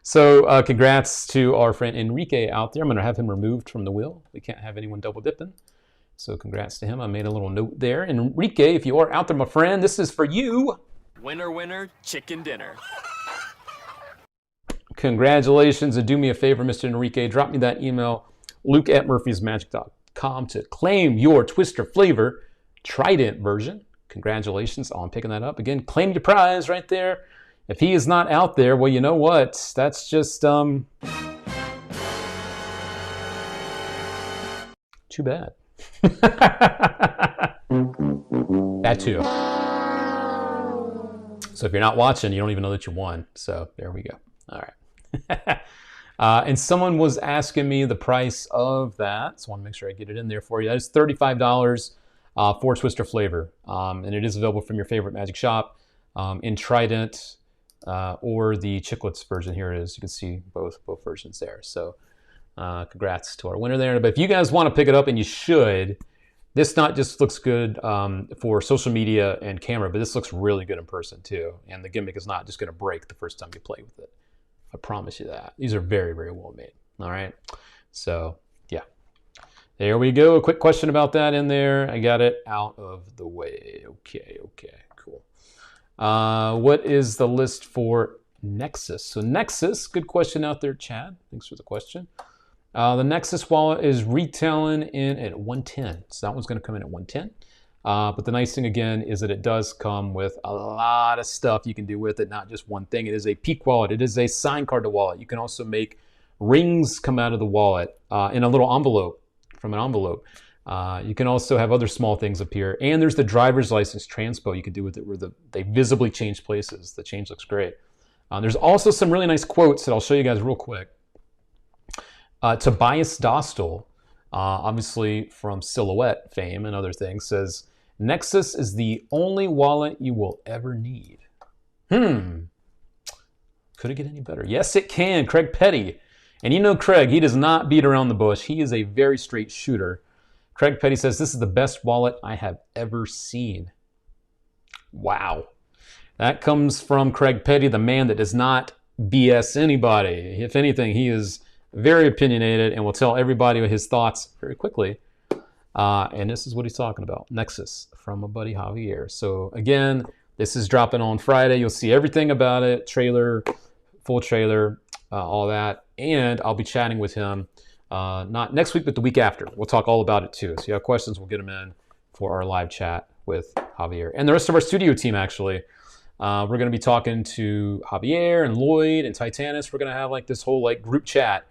So congrats to our friend Enrique out there. I'm going to have him removed from the wheel. We can't have anyone double dipping. So congrats to him. I made a little note there. Enrique, if you are out there, my friend, this is for you. Winner, winner, chicken dinner. Congratulations, and do me a favor, Mr. Enrique. Drop me that email, luke@murphysmagic.com, to claim your Twister Flavor Trident version. Congratulations on picking that up. Again, claim your prize right there. If he is not out there, well, you know what? That's just too bad. That too. So if you're not watching, you don't even know that you won. So there we go. All right. And someone was asking me the price of that, so I want to make sure I get it in there for you. That is $35 for Twister Flavor, and it is available from your favorite magic shop in Trident or the Chiclets version. Here it is. You can see both versions there. So congrats to our winner there. But if you guys want to pick it up, and you should, this not just looks good for social media and camera, but this looks really good in person too. And the gimmick is not just going to break the first time you play with it. I promise you that. These are very, very well made. All right. So, yeah. There we go. A quick question about that in there. I got it out of the way. Okay, cool. What is the list for Nexus? So Nexus, good question out there, Chad. Thanks for the question. The Nexus wallet is retailing in at 110. So that one's going to come in at 110. But the nice thing again is that it does come with a lot of stuff you can do with it, not just one thing. It is a peak wallet. It is a sign card to wallet. You can also make rings come out of the wallet in a little envelope, from an envelope. You can also have other small things appear. And there's the driver's license transpo you can do with it, where they visibly change places. The change looks great. There's also some really nice quotes that I'll show you guys real quick. Tobias Dostal, obviously from Silhouette fame and other things, says, Nexus is the only wallet you will ever need. Could it get any better? Yes, it can. Craig Petty. And you know Craig, he does not beat around the bush. He is a very straight shooter. Craig Petty says, this is the best wallet I have ever seen. Wow. That comes from Craig Petty, the man that does not BS anybody. If anything, he is very opinionated and will tell everybody his thoughts very quickly. And this is what he's talking about. Nexus from my buddy Javier. So again, this is dropping on Friday. You'll see everything about it. Trailer, full trailer, all that. And I'll be chatting with him not next week, but the week after. We'll talk all about it too. So if you have questions, we'll get them in for our live chat with Javier. And the rest of our studio team, actually. We're going to be talking to Javier and Lloyd and Titanus. We're going to have like this whole like group chat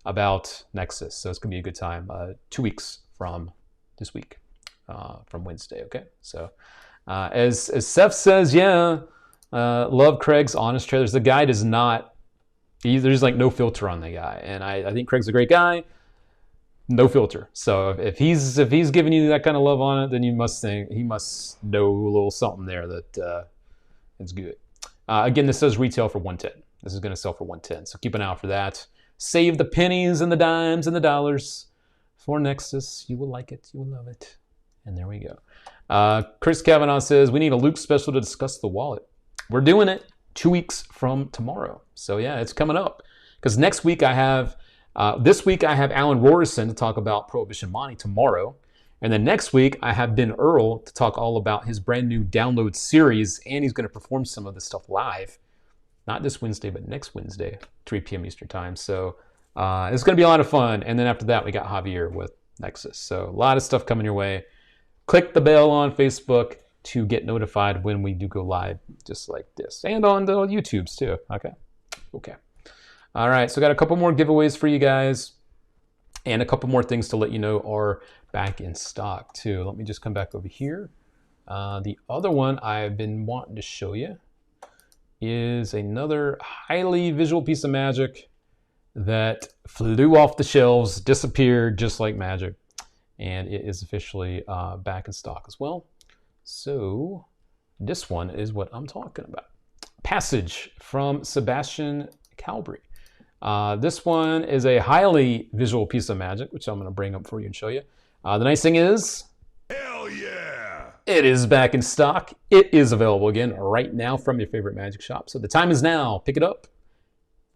about Nexus. So it's going to be a good time. 2 weeks from this week, from Wednesday, okay? So as Seth says, yeah, love Craig's honest trailers. The guy does not, there's like no filter on the guy. And I think Craig's a great guy. No filter. So if he's giving you that kind of love on it, then you must think he must know a little something there that it's good. Again, this does retail for $110. This is going to sell for $110. So keep an eye out for that. Save the pennies and the dimes and the dollars for Nexus. You will like it. You will love it. And there we go. Chris Kavanaugh says, we need a Luke special to discuss the wallet. We're doing it 2 weeks from tomorrow. So yeah, it's coming up. Because next week I have, this week I have Alan Rorison to talk about Prohibition Monty tomorrow. And then next week I have Ben Earl to talk all about his brand new download series. And he's going to perform some of this stuff live. Not this Wednesday, but next Wednesday, 3 p.m. Eastern time. So it's going to be a lot of fun. And then after that, we got Javier with Nexus. So a lot of stuff coming your way. Click the bell on Facebook to get notified when we do go live, just like this. And on the YouTubes too. Okay. All right, so got a couple more giveaways for you guys. And a couple more things to let you know are back in stock too. Let me just come back over here. The other one I've been wanting to show you is another highly visual piece of magic that flew off the shelves, disappeared just like magic, and it is officially back in stock as well. So this one is what I'm talking about. Passage from Sebastian Calbry. This one is a highly visual piece of magic, which I'm going to bring up for you and show you. The nice thing is, Hell yeah! it is back in stock. It is available again right now from your favorite magic shop. So the time is now. Pick it up.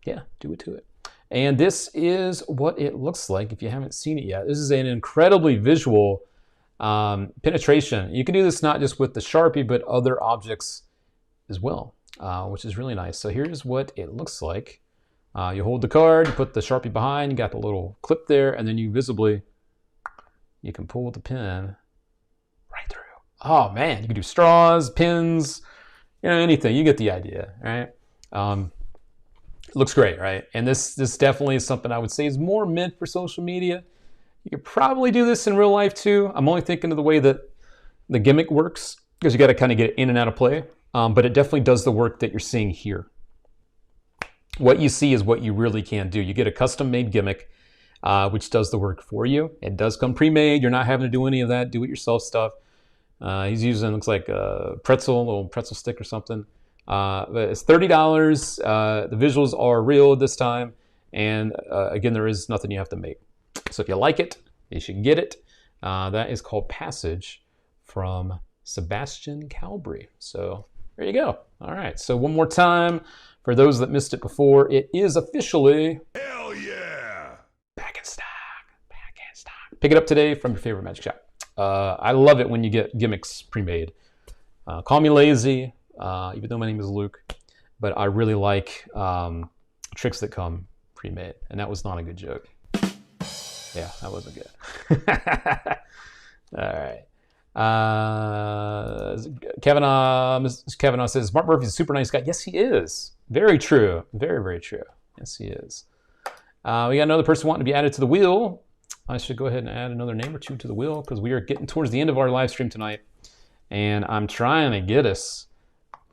Yeah, do it to it. And this is what it looks like if you haven't seen it yet. This is an incredibly visual penetration. You can do this not just with the Sharpie, but other objects as well, which is really nice. So here's what it looks like. You hold the card, you put the Sharpie behind, you got the little clip there, and then you can pull the pen right through. Oh man, you can do straws, pins, anything. You get the idea, right? It looks great, right? And this definitely is something I would say is more meant for social media. You could probably do this in real life too. I'm only thinking of the way that the gimmick works, because you got to kind of get it in and out of play. But it definitely does the work that you're seeing here. What you see is what you really can do. You get a custom-made gimmick, which does the work for you. It does come pre-made. You're not having to do any of that do-it-yourself stuff. He's using, looks like a little pretzel stick or something. But it's $30. The visuals are real this time. And again, there is nothing you have to make. So if you like it, you should get it. That is called Passage from Sebastian Calbry. So there you go. All right. So one more time, for those that missed it before, it is officially Hell yeah! back in stock. Back in stock. Pick it up today from your favorite magic shop. I love it when you get gimmicks pre-made. Call me lazy, even though my name is Luke, but I really like tricks that come pre-made, and that was not a good joke. Yeah, that wasn't good. All right. Kavanaugh says, Mark Murphy's a super nice guy. Yes, he is. Very true. Very, very true. Yes, he is. We got another person wanting to be added to the wheel. I should go ahead and add another name or two to the wheel, because we are getting towards the end of our live stream tonight. And I'm trying to get us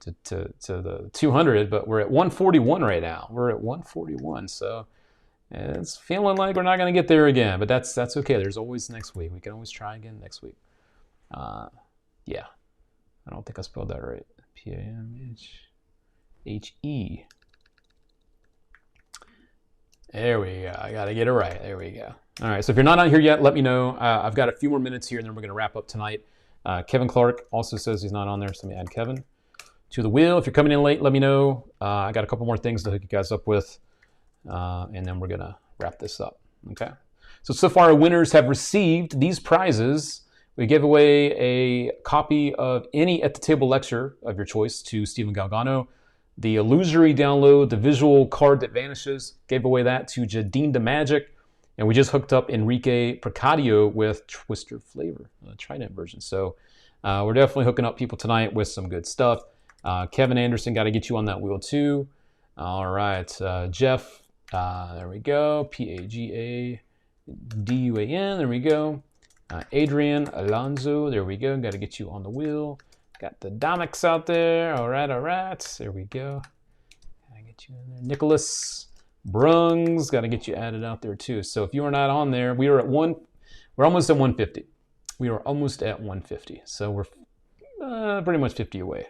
to the 200, but we're at 141 right now. We're at 141, so it's feeling like we're not going to get there again, but that's okay. There's always next week. We can always try again next week. Yeah, I don't think I spelled that right. P-A-M-H. H-E. There we go. I got to get it right. There we go. All right, so if you're not on here yet, let me know. I've got a few more minutes here, and then we're going to wrap up tonight. Kevin Clark also says he's not on there, so let me add Kevin to the wheel. If you're coming in late, let me know. I got a couple more things to hook you guys up with, and then we're going to wrap this up. Okay. So far, our winners have received these prizes. We gave away a copy of any At the Table lecture of your choice to Stephen Galgano. The Illusory download, the visual card that vanishes, gave away that to Jadine the Magic. And we just hooked up Enrique Precadio with Twister Flavor, the Trident version. So we're definitely hooking up people tonight with some good stuff. Kevin Anderson, got to get you on that wheel too. All right, Jeff, there we go. P-A-G-A. D-U-A-N, there we go. Adrian Alonso, there we go. Got to get you on the wheel. Got the Domix out there. All right. There we go. Got to get you in there. Nicholas Brungs, got to get you added out there too. So if you are not on there, we're almost at 150. We are almost at 150. So we're pretty much 50 away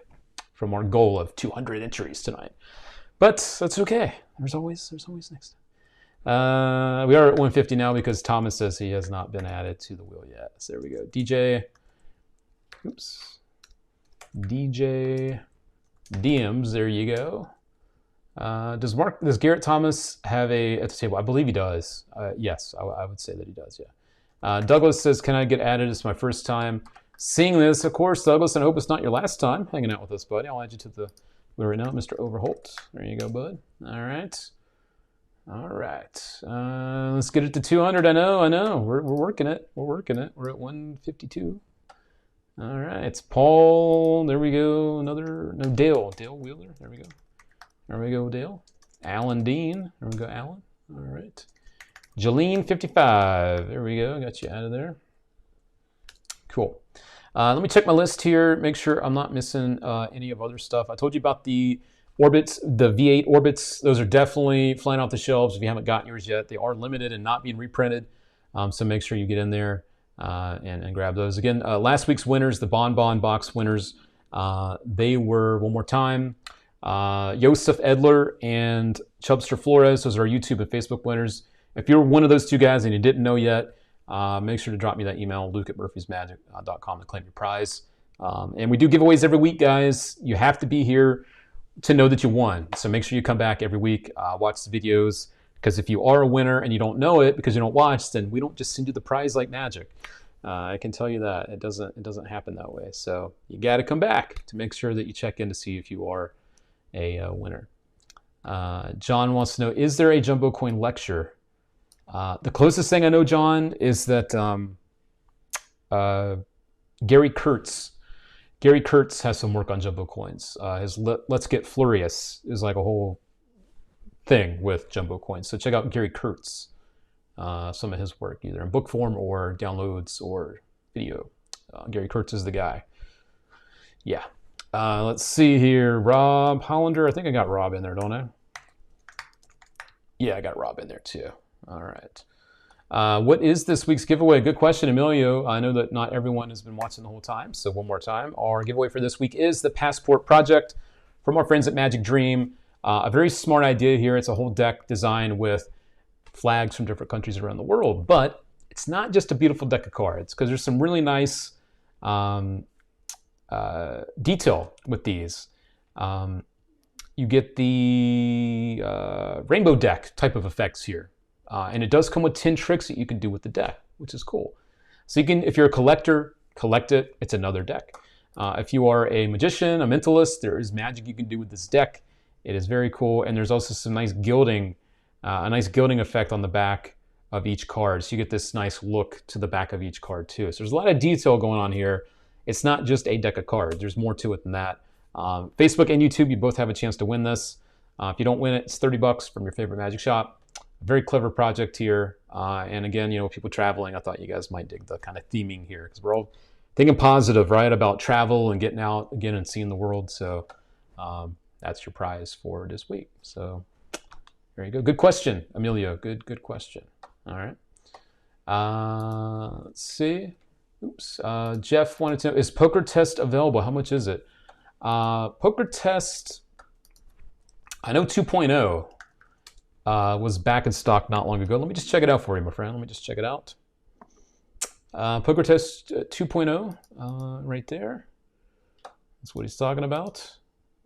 from our goal of 200 entries tonight. But that's okay. There's always next time. We are at 150 now because Thomas says he has not been added to the wheel yet. So there we go. DJ DMs, there you go. Does Garrett Thomas have a at the table? I believe he does. Yes, I would say that he does, yeah. Douglas says, can I get added? It's my first time seeing this. Of course, Douglas, and I hope it's not your last time hanging out with us, buddy. I'll add you to the wheel right now, Mr. Overholt. There you go, bud. All right. Let's get it to 200. I know. We're working it. We're at 152. All right. It's Paul. There we go. Dale Wheeler. There we go, Dale. Alan Dean. There we go, Alan. All right. Jolene 55. There we go. Got you out of there. Cool. Let me check my list here. Make sure I'm not missing any of other stuff. I told you about the Orbits, the V8 Orbits. Those are definitely flying off the shelves if you haven't gotten yours yet. They are limited and not being reprinted, so make sure you get in there and grab those. Again, last week's winners, the Bonbon Box winners, they were, one more time, Josef Edler and Chubster Flores. Those are our YouTube and Facebook winners. If you're one of those two guys and you didn't know yet, make sure to drop me that email, luke@murphysmagic.com, to claim your prize. And we do giveaways every week, guys. You have to be here to know that you won. So make sure you come back every week, watch the videos, because if you are a winner and you don't know it because you don't watch, then we don't just send you the prize like magic. I can tell you that it doesn't happen that way. So you got to come back to make sure that you check in to see if you are a winner. John wants to know, is there a jumbo coin lecture? The closest thing I know, John, is that Gary Kurtz has some work on jumbo coins. His Let's Get Flurious is like a whole thing with jumbo coins. So check out Gary Kurtz, some of his work, either in book form or downloads or video. Gary Kurtz is the guy. Yeah. Let's see here. Rob Hollander. I think I got Rob in there, don't I? Yeah, I got Rob in there too. All right. What is this week's giveaway? Good question, Emilio. I know that not everyone has been watching the whole time, so one more time. Our giveaway for this week is the Passport Project from our friends at Magic Dream. A very smart idea here. It's a whole deck designed with flags from different countries around the world, but it's not just a beautiful deck of cards, because there's some really nice detail with these. You get the rainbow deck type of effects here. And it does come with 10 tricks that you can do with the deck, which is cool. So you can, if you're a collector, collect it. It's another deck. If you are a magician, a mentalist, there is magic you can do with this deck. It is very cool. And there's also some nice gilding, a nice gilding effect on the back of each card. So you get this nice look to the back of each card too. So there's a lot of detail going on here. It's not just a deck of cards. There's more to it than that. Facebook and YouTube, you both have a chance to win this. If you don't win it, it's $30 from your favorite magic shop. Very clever project here. And again, you know, people traveling, I thought you guys might dig the kind of theming here, because we're all thinking positive, right, about travel and getting out again and seeing the world. So that's your prize for this week. So there you go. Good question, Emilio. Good question. All right. Let's see. Oops. Jeff wanted to know, is Poker Test available? How much is it? Poker Test, I know 2.0 was back in stock not long ago. Let me just check it out for you, my friend. Let me just check it out. Poker Test 2.0 right there. That's what he's talking about.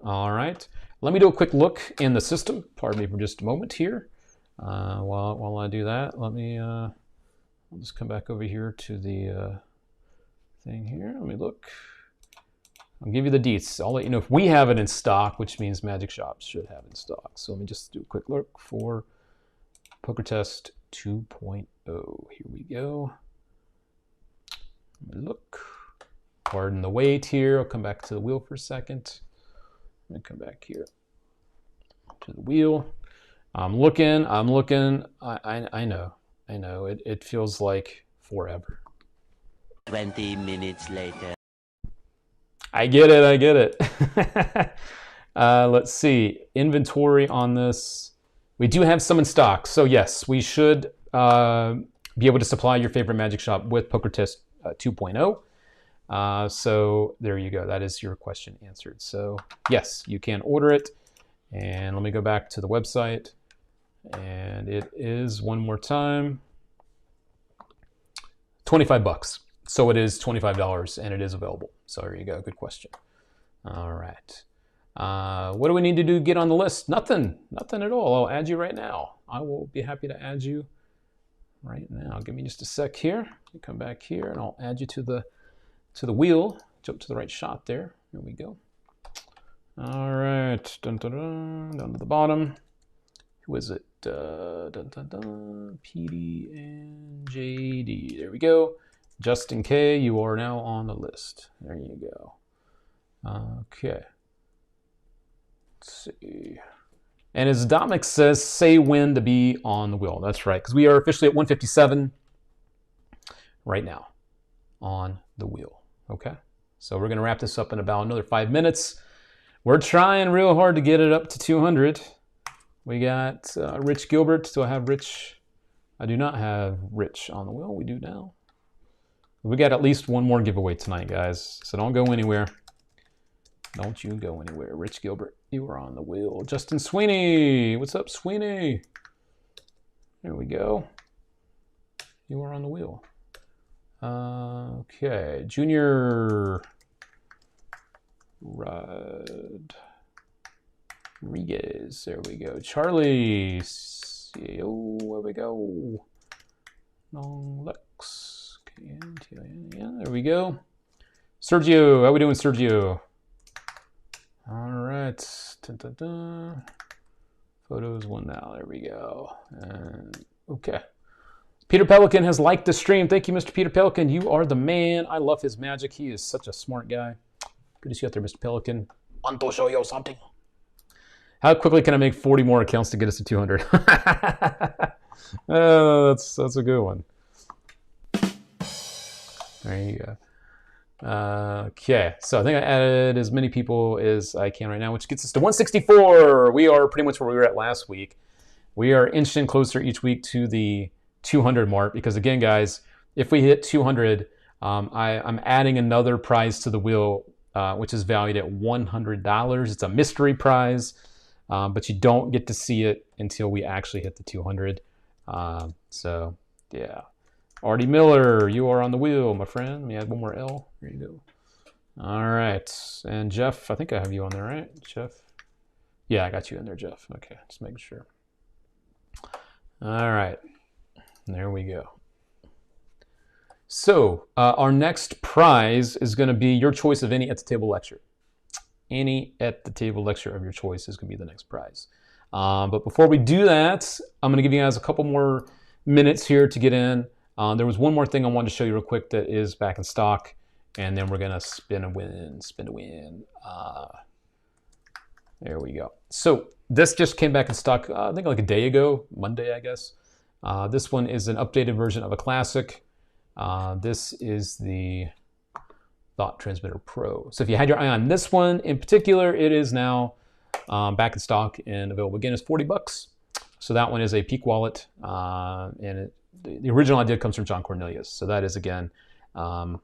All right. Let me do a quick look in the system. Pardon me for just a moment here. While I do that, let me I'll just come back over here to the thing here. Let me look. I'll give you the deets. I'll let you know if we have it in stock, which means Magic Shops should have it in stock. So let me just do a quick look for Poker Test 2.0. Here we go. Let me look. Pardon the wait here. I'll come back to the wheel for a second. Let me come back here to the wheel. I'm looking. I know. It feels like forever. 20 minutes later. I get it. Let's see. Inventory on this. We do have some in stock. So yes, we should be able to supply your favorite Magic Shop with Poker Test 2.0. So there you go. That is your question answered. So yes, you can order it. And let me go back to the website. And it is, one more time, $25. So it is $25 and it is available. So there you go. Good question. All right. What do we need to do to get on the list? Nothing at all. I'll add you right now. I will be happy to add you right now. Give me just a sec here. You come back here and I'll add you to the wheel. Jump to the right shot there. There we go. All right. Dun, dun, dun, down to the bottom. Who is it? Dun, dun, dun. PD and JD. There we go. Justin K, you are now on the list. There you go. Okay. Let's see. And as Dominic says, say when to be on the wheel. That's right, because we are officially at 157 right now on the wheel. Okay? So we're going to wrap this up in about another 5 minutes. We're trying real hard to get it up to 200. We got Rich Gilbert. Do I have Rich? I do not have Rich on the wheel. We do now. We got at least one more giveaway tonight, guys. So don't go anywhere. Don't you go anywhere. Rich Gilbert, you are on the wheel. Justin Sweeney. What's up, Sweeney? There we go. You are on the wheel. Okay. Junior Rodriguez. There we go. Charlie. Oh, there we go. Long Lex. Yeah, there we go. Sergio, how we doing, Sergio? All right. Dun, dun, dun. Photos one now. There we go. And okay. Peter Pelican has liked the stream. Thank you, Mr. Peter Pelican. You are the man. I love his magic. He is such a smart guy. Good to see you out there, Mr. Pelican. Want to show you something? How quickly can I make 40 more accounts to get us to 200? That's a good one. There you go. Okay, so I think I added as many people as I can right now, which gets us to 164. We are pretty much where we were at last week. We are inching closer each week to the 200 mark because, again, guys, if we hit 200, I'm adding another prize to the wheel, which is valued at $100. It's a mystery prize, but you don't get to see it until we actually hit the 200. So, yeah. Artie Miller, you are on the wheel, my friend. Let me add one more L. There you go. All right. And Jeff, I think I have you on there, right? Jeff? Yeah, I got you in there, Jeff. Okay, just making sure. All right. There we go. So our next prize is going to be your choice of any at the table lecture. Any at the table lecture of your choice is going to be the next prize. But before we do that, I'm going to give you guys a couple more minutes here to get in. There was one more thing I wanted to show you real quick that is back in stock, and then we're going to spin a win. There we go. So this just came back in stock, I think like a day ago, Monday, I guess. This one is an updated version of a classic. This is the Thought Transmitter Pro. So if you had your eye on this one in particular, it is now back in stock and available again. It's $40. So that one is a Peak Wallet, and the original idea comes from John Cornelius. So that is, again, Hell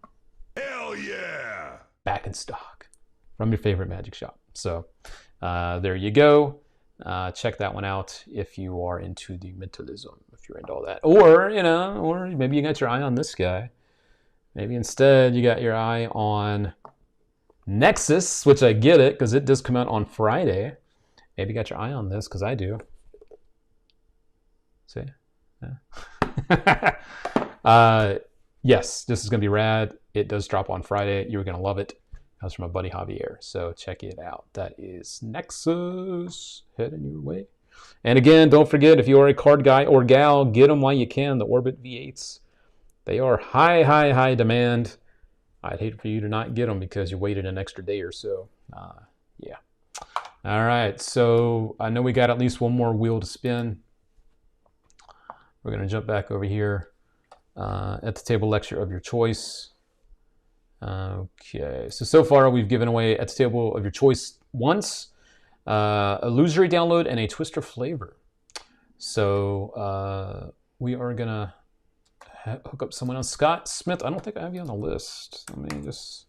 yeah! back in stock from your favorite magic shop. So there you go. Check that one out if you are into the mentalism, if you're into all that. Or, you know, or maybe you got your eye on this guy. Maybe instead you got your eye on Nexus, which I get it because it does come out on Friday. Maybe you got your eye on this because I do. See? Yeah. Yes, this is going to be rad. It does drop on Friday. You're going to love it. That was from my buddy Javier. So check it out. That is Nexus heading your way. And again, don't forget, if you are a card guy or gal, get them while you can. The Orbit V8s. They are high demand. I'd hate for you to not get them because you waited an extra day or so. Yeah. All right. So I know we got at least one more wheel to spin. We're going to jump back over here at the table lecture of your choice. Okay. So far we've given away at the table of your choice once, Illusory download and a Twister flavor. So we are going to hook up someone else. Scott Smith, I don't think I have you on the list. Let me just,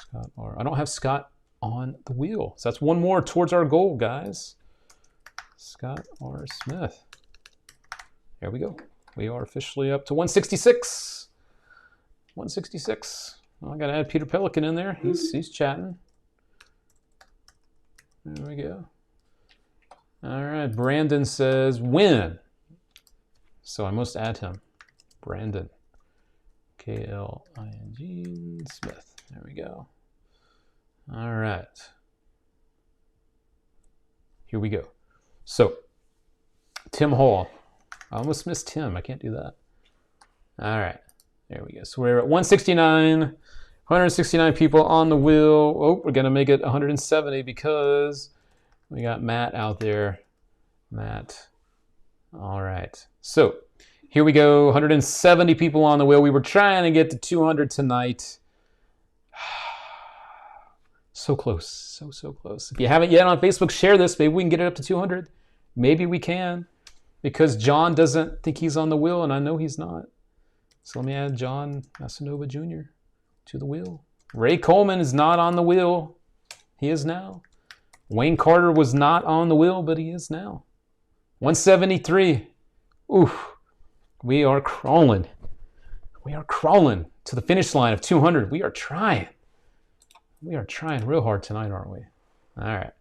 Scott R. I don't have Scott on the wheel. So that's one more towards our goal, guys. Scott R. Smith. There we go. We are officially up to 166. 166. Well, I got to add Peter Pelican in there. He's chatting. There we go. All right. Brandon says win. So I must add him. Brandon. K-L-I-N-G Smith. There we go. All right. Here we go. So, Tim Hall. I almost missed Tim. I can't do that. All right. There we go. So we're at 169. 169 people on the wheel. Oh, we're going to make it 170 because we got Matt out there. Matt. All right. So, here we go, 170 people on the wheel. We were trying to get to 200 tonight. So close, so close. If you haven't yet on Facebook, share this. Maybe we can get it up to 200. Maybe we can, because John doesn't think he's on the wheel, and I know he's not. So let me add John Masanova Jr. to the wheel. Ray Coleman is not on the wheel. He is now. Wayne Carter was not on the wheel, but he is now. 173. Oof. We are crawling. We are crawling to the finish line of 200. We are trying. We are trying real hard tonight, aren't we? All right.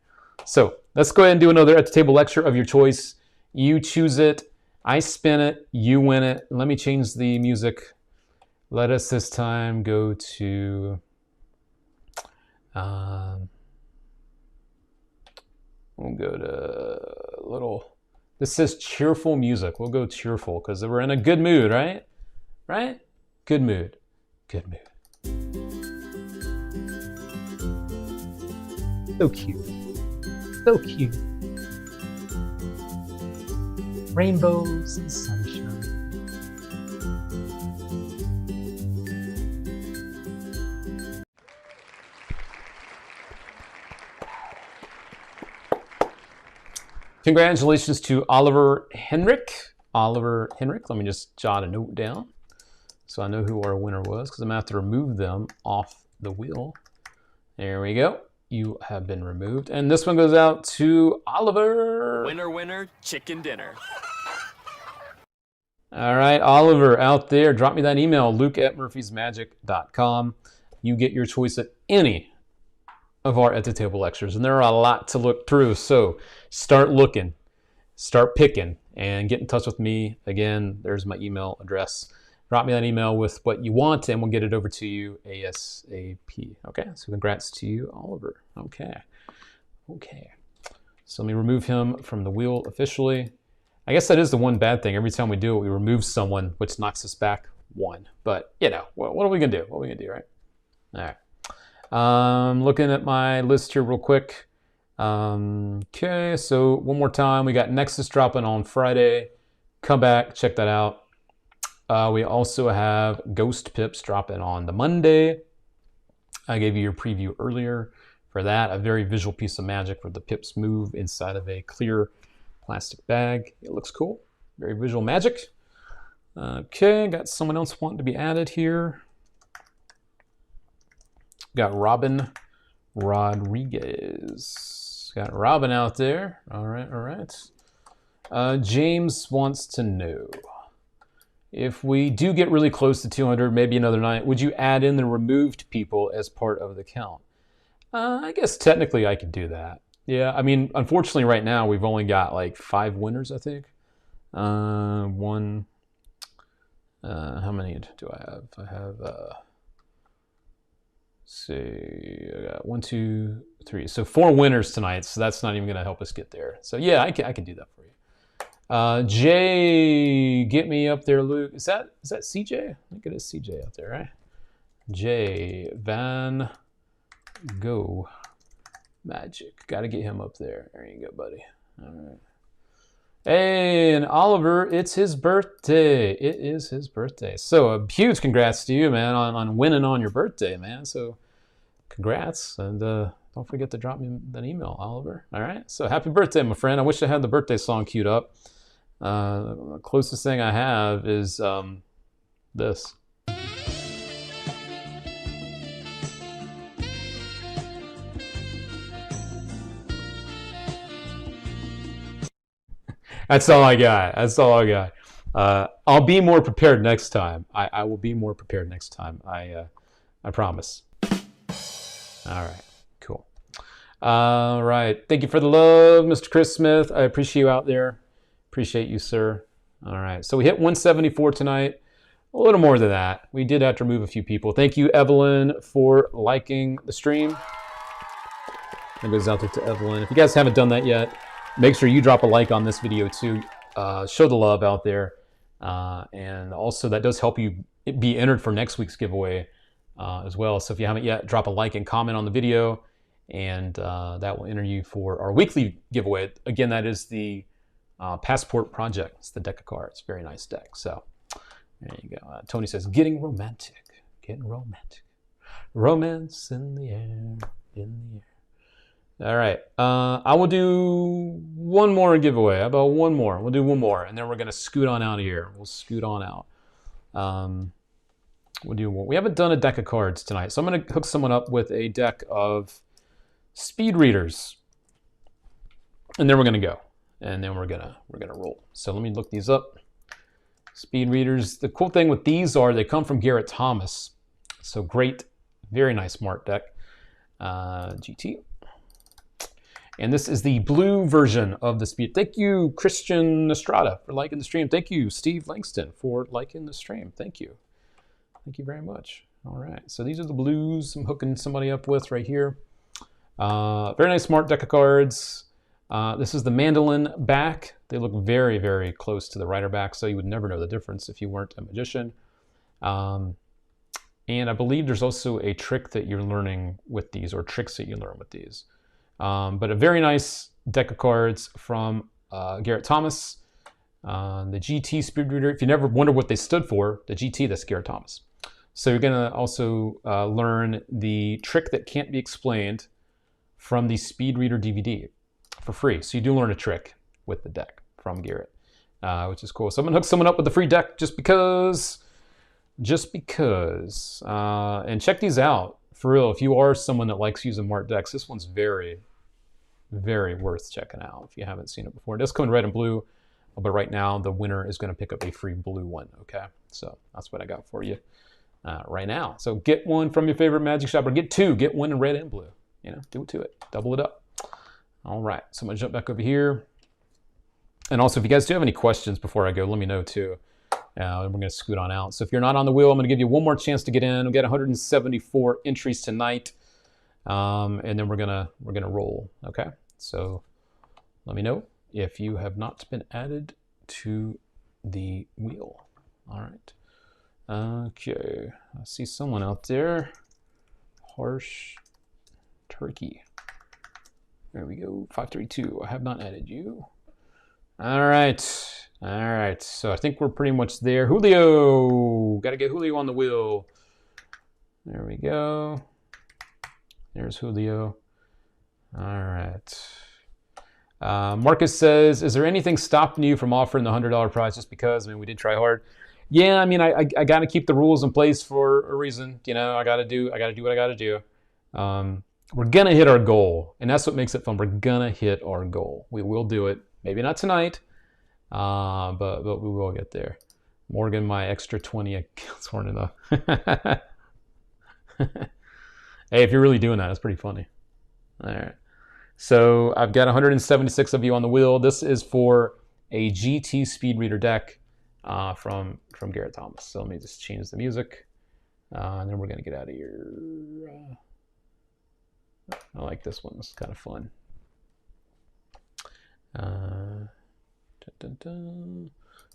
So let's go ahead and do another at the table lecture of your choice. You choose it. I spin it. You win it. Let me change the music. Let us this time go to... we'll go to a little... This says cheerful music. We'll go cheerful because we're in a good mood, right? Right? Good mood. Good mood. So cute. So cute. Rainbows and sunshine. Congratulations to Oliver Henrik. Oliver Henrik, let me just jot a note down so I know who our winner was because I'm going to have to remove them off the wheel. There we go. You have been removed. And this one goes out to Oliver. Winner, winner, chicken dinner. All right, Oliver out there, drop me that email, luke@murphysmagic.com. You get your choice at any of our at the table lectures, and there are a lot to look through. So start looking, start picking, and get in touch with me. Again, there's my email address. Drop me that email with what you want, and we'll get it over to you ASAP. Okay, so congrats to you, Oliver. Okay. So let me remove him from the wheel officially. I guess that is the one bad thing. Every time we do it, we remove someone, which knocks us back one. But, you know, what are we going to do? What are we going to do, right? All right. Looking at my list here real quick. Okay, so one more time. We got Nexus dropping on Friday. Come back, check that out. We also have Ghost Pips dropping on the Monday. I gave you your preview earlier for that. A very visual piece of magic where the pips move inside of a clear plastic bag. It looks cool. Very visual magic. Okay, got someone else wanting to be added here. Got Robin Rodriguez. got Robin out there. All right, all right. James wants to know, if we do get really close to 200, maybe another night, would you add in the removed people as part of the count? I guess technically I could do that. Yeah, I mean, unfortunately right now we've only got like 5 winners, I think. How many do I have? I have, see, I got 1, 2, 3. So 4 winners tonight, so that's not even going to help us get there. So yeah, I can do that for you. Jay, get me up there, Luke. Is that CJ? I think it is CJ out there, right? Jay Van Go Magic. Got to get him up there. There you go, buddy. All right. Hey, and Oliver, it's his birthday. It is his birthday. So a huge congrats to you, man, on winning on your birthday, man. So congrats, and don't forget to drop me an email, Oliver. All right. So happy birthday, my friend. I wish I had the birthday song queued up. The closest thing I have is this. That's all I got. That's all I got. I'll be more prepared next time. I will be more prepared next time. I promise. All right. Cool. All right. Thank you for the love, Mr. Chris Smith. I appreciate you out there. Appreciate you, sir. All right. So we hit 174 tonight. A little more than that. We did have to remove a few people. Thank you, Evelyn, for liking the stream. That goes out there to Evelyn. If you guys haven't done that yet, make sure you drop a like on this video too. Show the love out there. And also that does help you be entered for next week's giveaway as well. So if you haven't yet, drop a like and comment on the video, and that will enter you for our weekly giveaway. Again, that is the Passport Project. It's the deck of cards. Very nice deck. So there you go. Tony says, getting romantic. Getting romantic. Romance in the air. In the air. All right, I will do one more giveaway. How about one more? We'll do one more, and then we're gonna scoot on out of here. We'll scoot on out. We'll do one. We haven't done a deck of cards tonight, so I'm gonna hook someone up with a deck of speed readers, and then we're gonna go, and then we're gonna roll. So let me look these up. Speed readers. The cool thing with these are they come from Garrett Thomas, so great, very nice smart deck. GT. And this is the blue version of the speed. Thank you, Christian Estrada, for liking the stream. Thank you, Steve Langston, for liking the stream. Thank you. Thank you very much. All right, so these are the blues I'm hooking somebody up with right here. Very nice smart deck of cards. This is the mandolin back. They look very, very close to the rider back, so you would never know the difference if you weren't a magician. And I believe there's also a trick that you're learning with these, or tricks that you learn with these. But a very nice deck of cards from Garrett Thomas. The GT Speed Reader. If you never wonder what they stood for, the GT, that's Garrett Thomas. So you're going to also learn the trick that can't be explained from the Speed Reader DVD for free. So you do learn a trick with the deck from Garrett, which is cool. So I'm going to hook someone up with the free deck just because. And check these out. For real, if you are someone that likes using Mart decks, this one's very, very worth checking out if you haven't seen it before. It does come in red and blue, but right now the winner is going to pick up a free blue one, okay? So that's what I got for you right now. So get one from your favorite magic shop, or get two. Get one in red and blue. You know, do it to it. Double it up. All right, so I'm going to jump back over here. And also, if you guys do have any questions before I go, let me know too. And we're going to scoot on out. So if you're not on the wheel, I'm going to give you one more chance to get in. We'll get 174 entries tonight, and then we're gonna roll. Okay. So let me know if you have not been added to the wheel. All right. Okay. I see someone out there. Harsh Turkey. There we go. 532. I have not added you. All right. All right, so I think we're pretty much there. Julio, got to get Julio on the wheel. There we go. There's Julio. All right. Marcus says, is there anything stopping you from offering the $100 prize just because? I mean, we did try hard. Yeah, I mean, I got to keep the rules in place for a reason. You know, I got to do what I got to do. We're gonna hit our goal, and that's what makes it fun. We're gonna hit our goal. We will do it. Maybe not tonight, but we will get there. Morgan, my extra 20 accounts weren't enough. Hey, if you're really doing that, it's pretty funny. All right. So I've got 176 of you on the wheel. This is for a GT Speed Reader deck from Garrett Thomas. So let me just change the music, and then we're gonna get out of here. I like this one. It's kind of fun.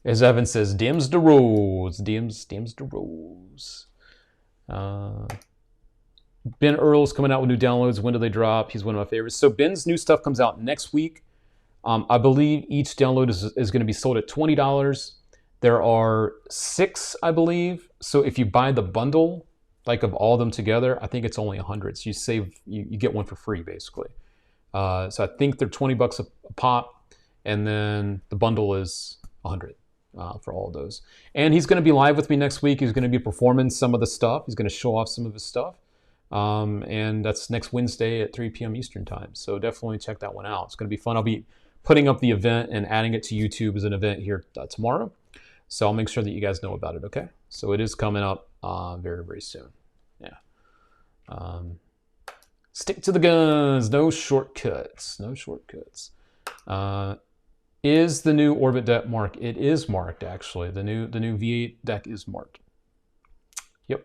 As Evan says, dims the rose, dims the rose. Ben Earl's coming out with new downloads. When do they drop? He's one of my favorites. So Ben's new stuff comes out next week. I believe each download is going to be sold at $20. There are 6, I believe. So if you buy the bundle, like of all of them together, I think it's only 100. So you get one for free, basically. So I think they're $20 a pop, and then the bundle is 100 for all of those. And he's going to be live with me next week. He's going to be performing some of the stuff. He's going to show off some of his stuff. And that's next Wednesday at 3 p.m. Eastern time. So definitely check that one out. It's going to be fun. I'll be putting up the event and adding it to YouTube as an event here tomorrow. So I'll make sure that you guys know about it, okay? So it is coming up very, very soon. Yeah. Stick to the guns. No shortcuts. No shortcuts. Is the new Orbit deck marked? It is marked, actually. The new V8 deck is marked. Yep.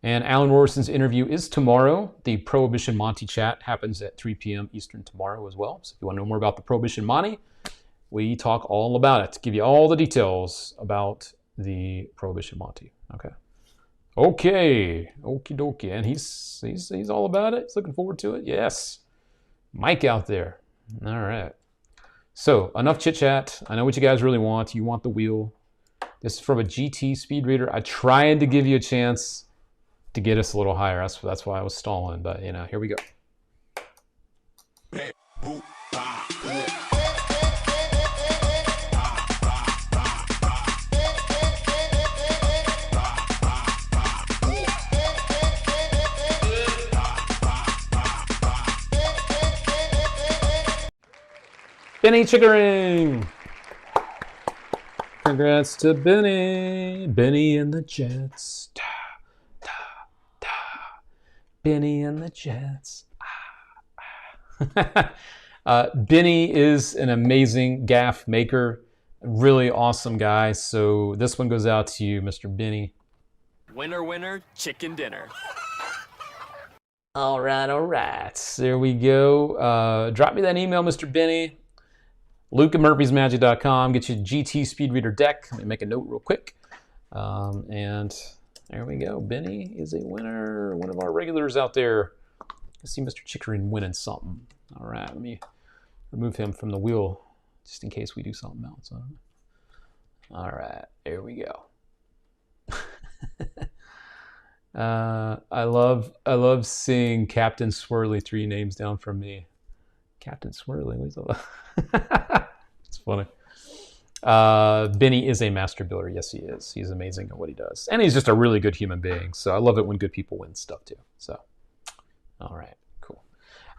And Alan Rorson's interview is tomorrow. The Prohibition Monty chat happens at 3 p.m. Eastern tomorrow as well. So if you want to know more about the Prohibition Monty, we talk all about it. Give you all the details about the Prohibition Monty. Okay. Okay. Okie dokie. And he's all about it. He's looking forward to it. Yes. Mike out there. All right. So enough chit chat. I know what you guys really want. You want the wheel. This is from a GT Speed Reader. I tried to give you a chance to get us a little higher. That's why I was stalling. But you know, here we go. Benny Chickering! Congrats to Benny. Benny and the Jets. Da, da, da. Benny and the Jets. Benny is an amazing gaff maker. Really awesome guy. So this one goes out to you, Mr. Benny. Winner, winner, chicken dinner. All right. There we go. Drop me that email, Mr. Benny. Luke at murphysmagic.com. Get you a GT Speed Reader deck. Let me make a note real quick. And there we go. Benny is a winner. One of our regulars out there. I see Mr. Chickering winning something. All right, let me remove him from the wheel just in case we do something else. All right, there we go. I love seeing Captain Swirly 3 names down from me. Captain Swirly, what's up? It's funny. Benny is a master builder. Yes, he is. He's amazing at what he does. And he's just a really good human being. So I love it when good people win stuff too. So, all right, cool.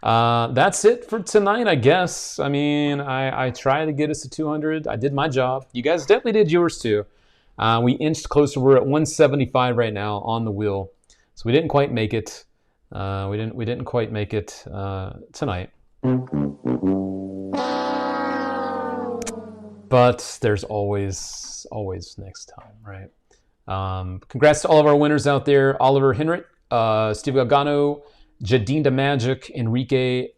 That's it for tonight, I guess. I mean, I tried to get us to 200. I did my job. You guys definitely did yours too. We inched closer. We're at 175 right now on the wheel. So we didn't quite make it. We didn't quite make it tonight. But there's always next time, right? Congrats to all of our winners out there. Oliver Henrit, Steve Galgano, Jadinda Magic, Enrique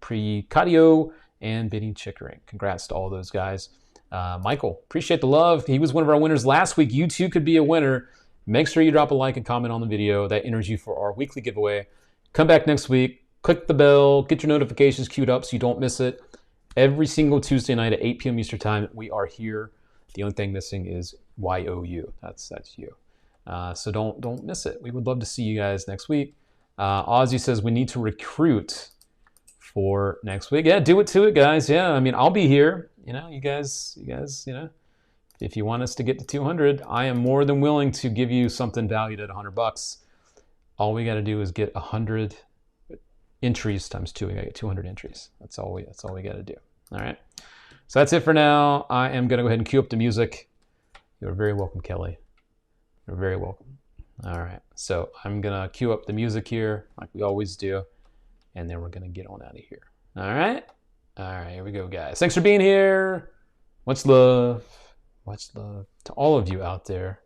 Precadio, and Benny Chickering. Congrats to all those guys. Michael, appreciate the love. He was one of our winners last week. You too could be a winner. Make sure you drop a like and comment on the video. That enters you for our weekly giveaway. Come back next week. Click the bell. Get your notifications queued up so you don't miss it. Every single Tuesday night at 8 p.m. Eastern Time, we are here. The only thing missing is YOU. That's you. So don't miss it. We would love to see you guys next week. Ozzy says we need to recruit for next week. Yeah, do it to it, guys. Yeah, I mean, I'll be here. You know, you guys, you know, if you want us to get to 200, I am more than willing to give you something valued at $100. All we got to do is get 100. entries times 2. We gotta get 200 entries. That's all we gotta do. All right. So that's it for now. I am gonna go ahead and cue up the music. You're very welcome, Kelly. You're very welcome. All right. So I'm gonna cue up the music here, like we always do, and then we're gonna get on out of here. All right. All right. Here we go, guys. Thanks for being here. Much love. Much love to all of you out there.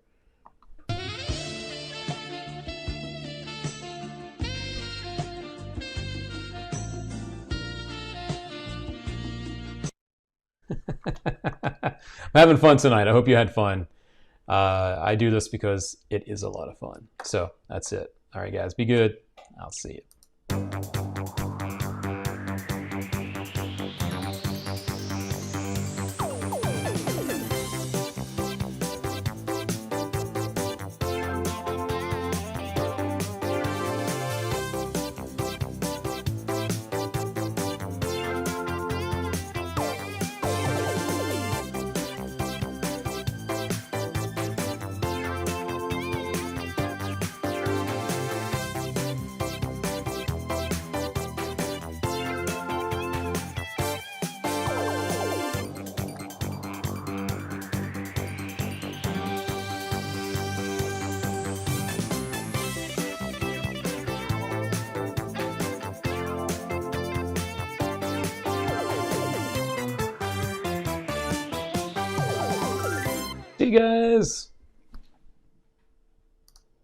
I'm having fun tonight. I hope you had fun. I do this because it is a lot of fun. So that's it. All right, guys, be good. I'll see you. See you guys.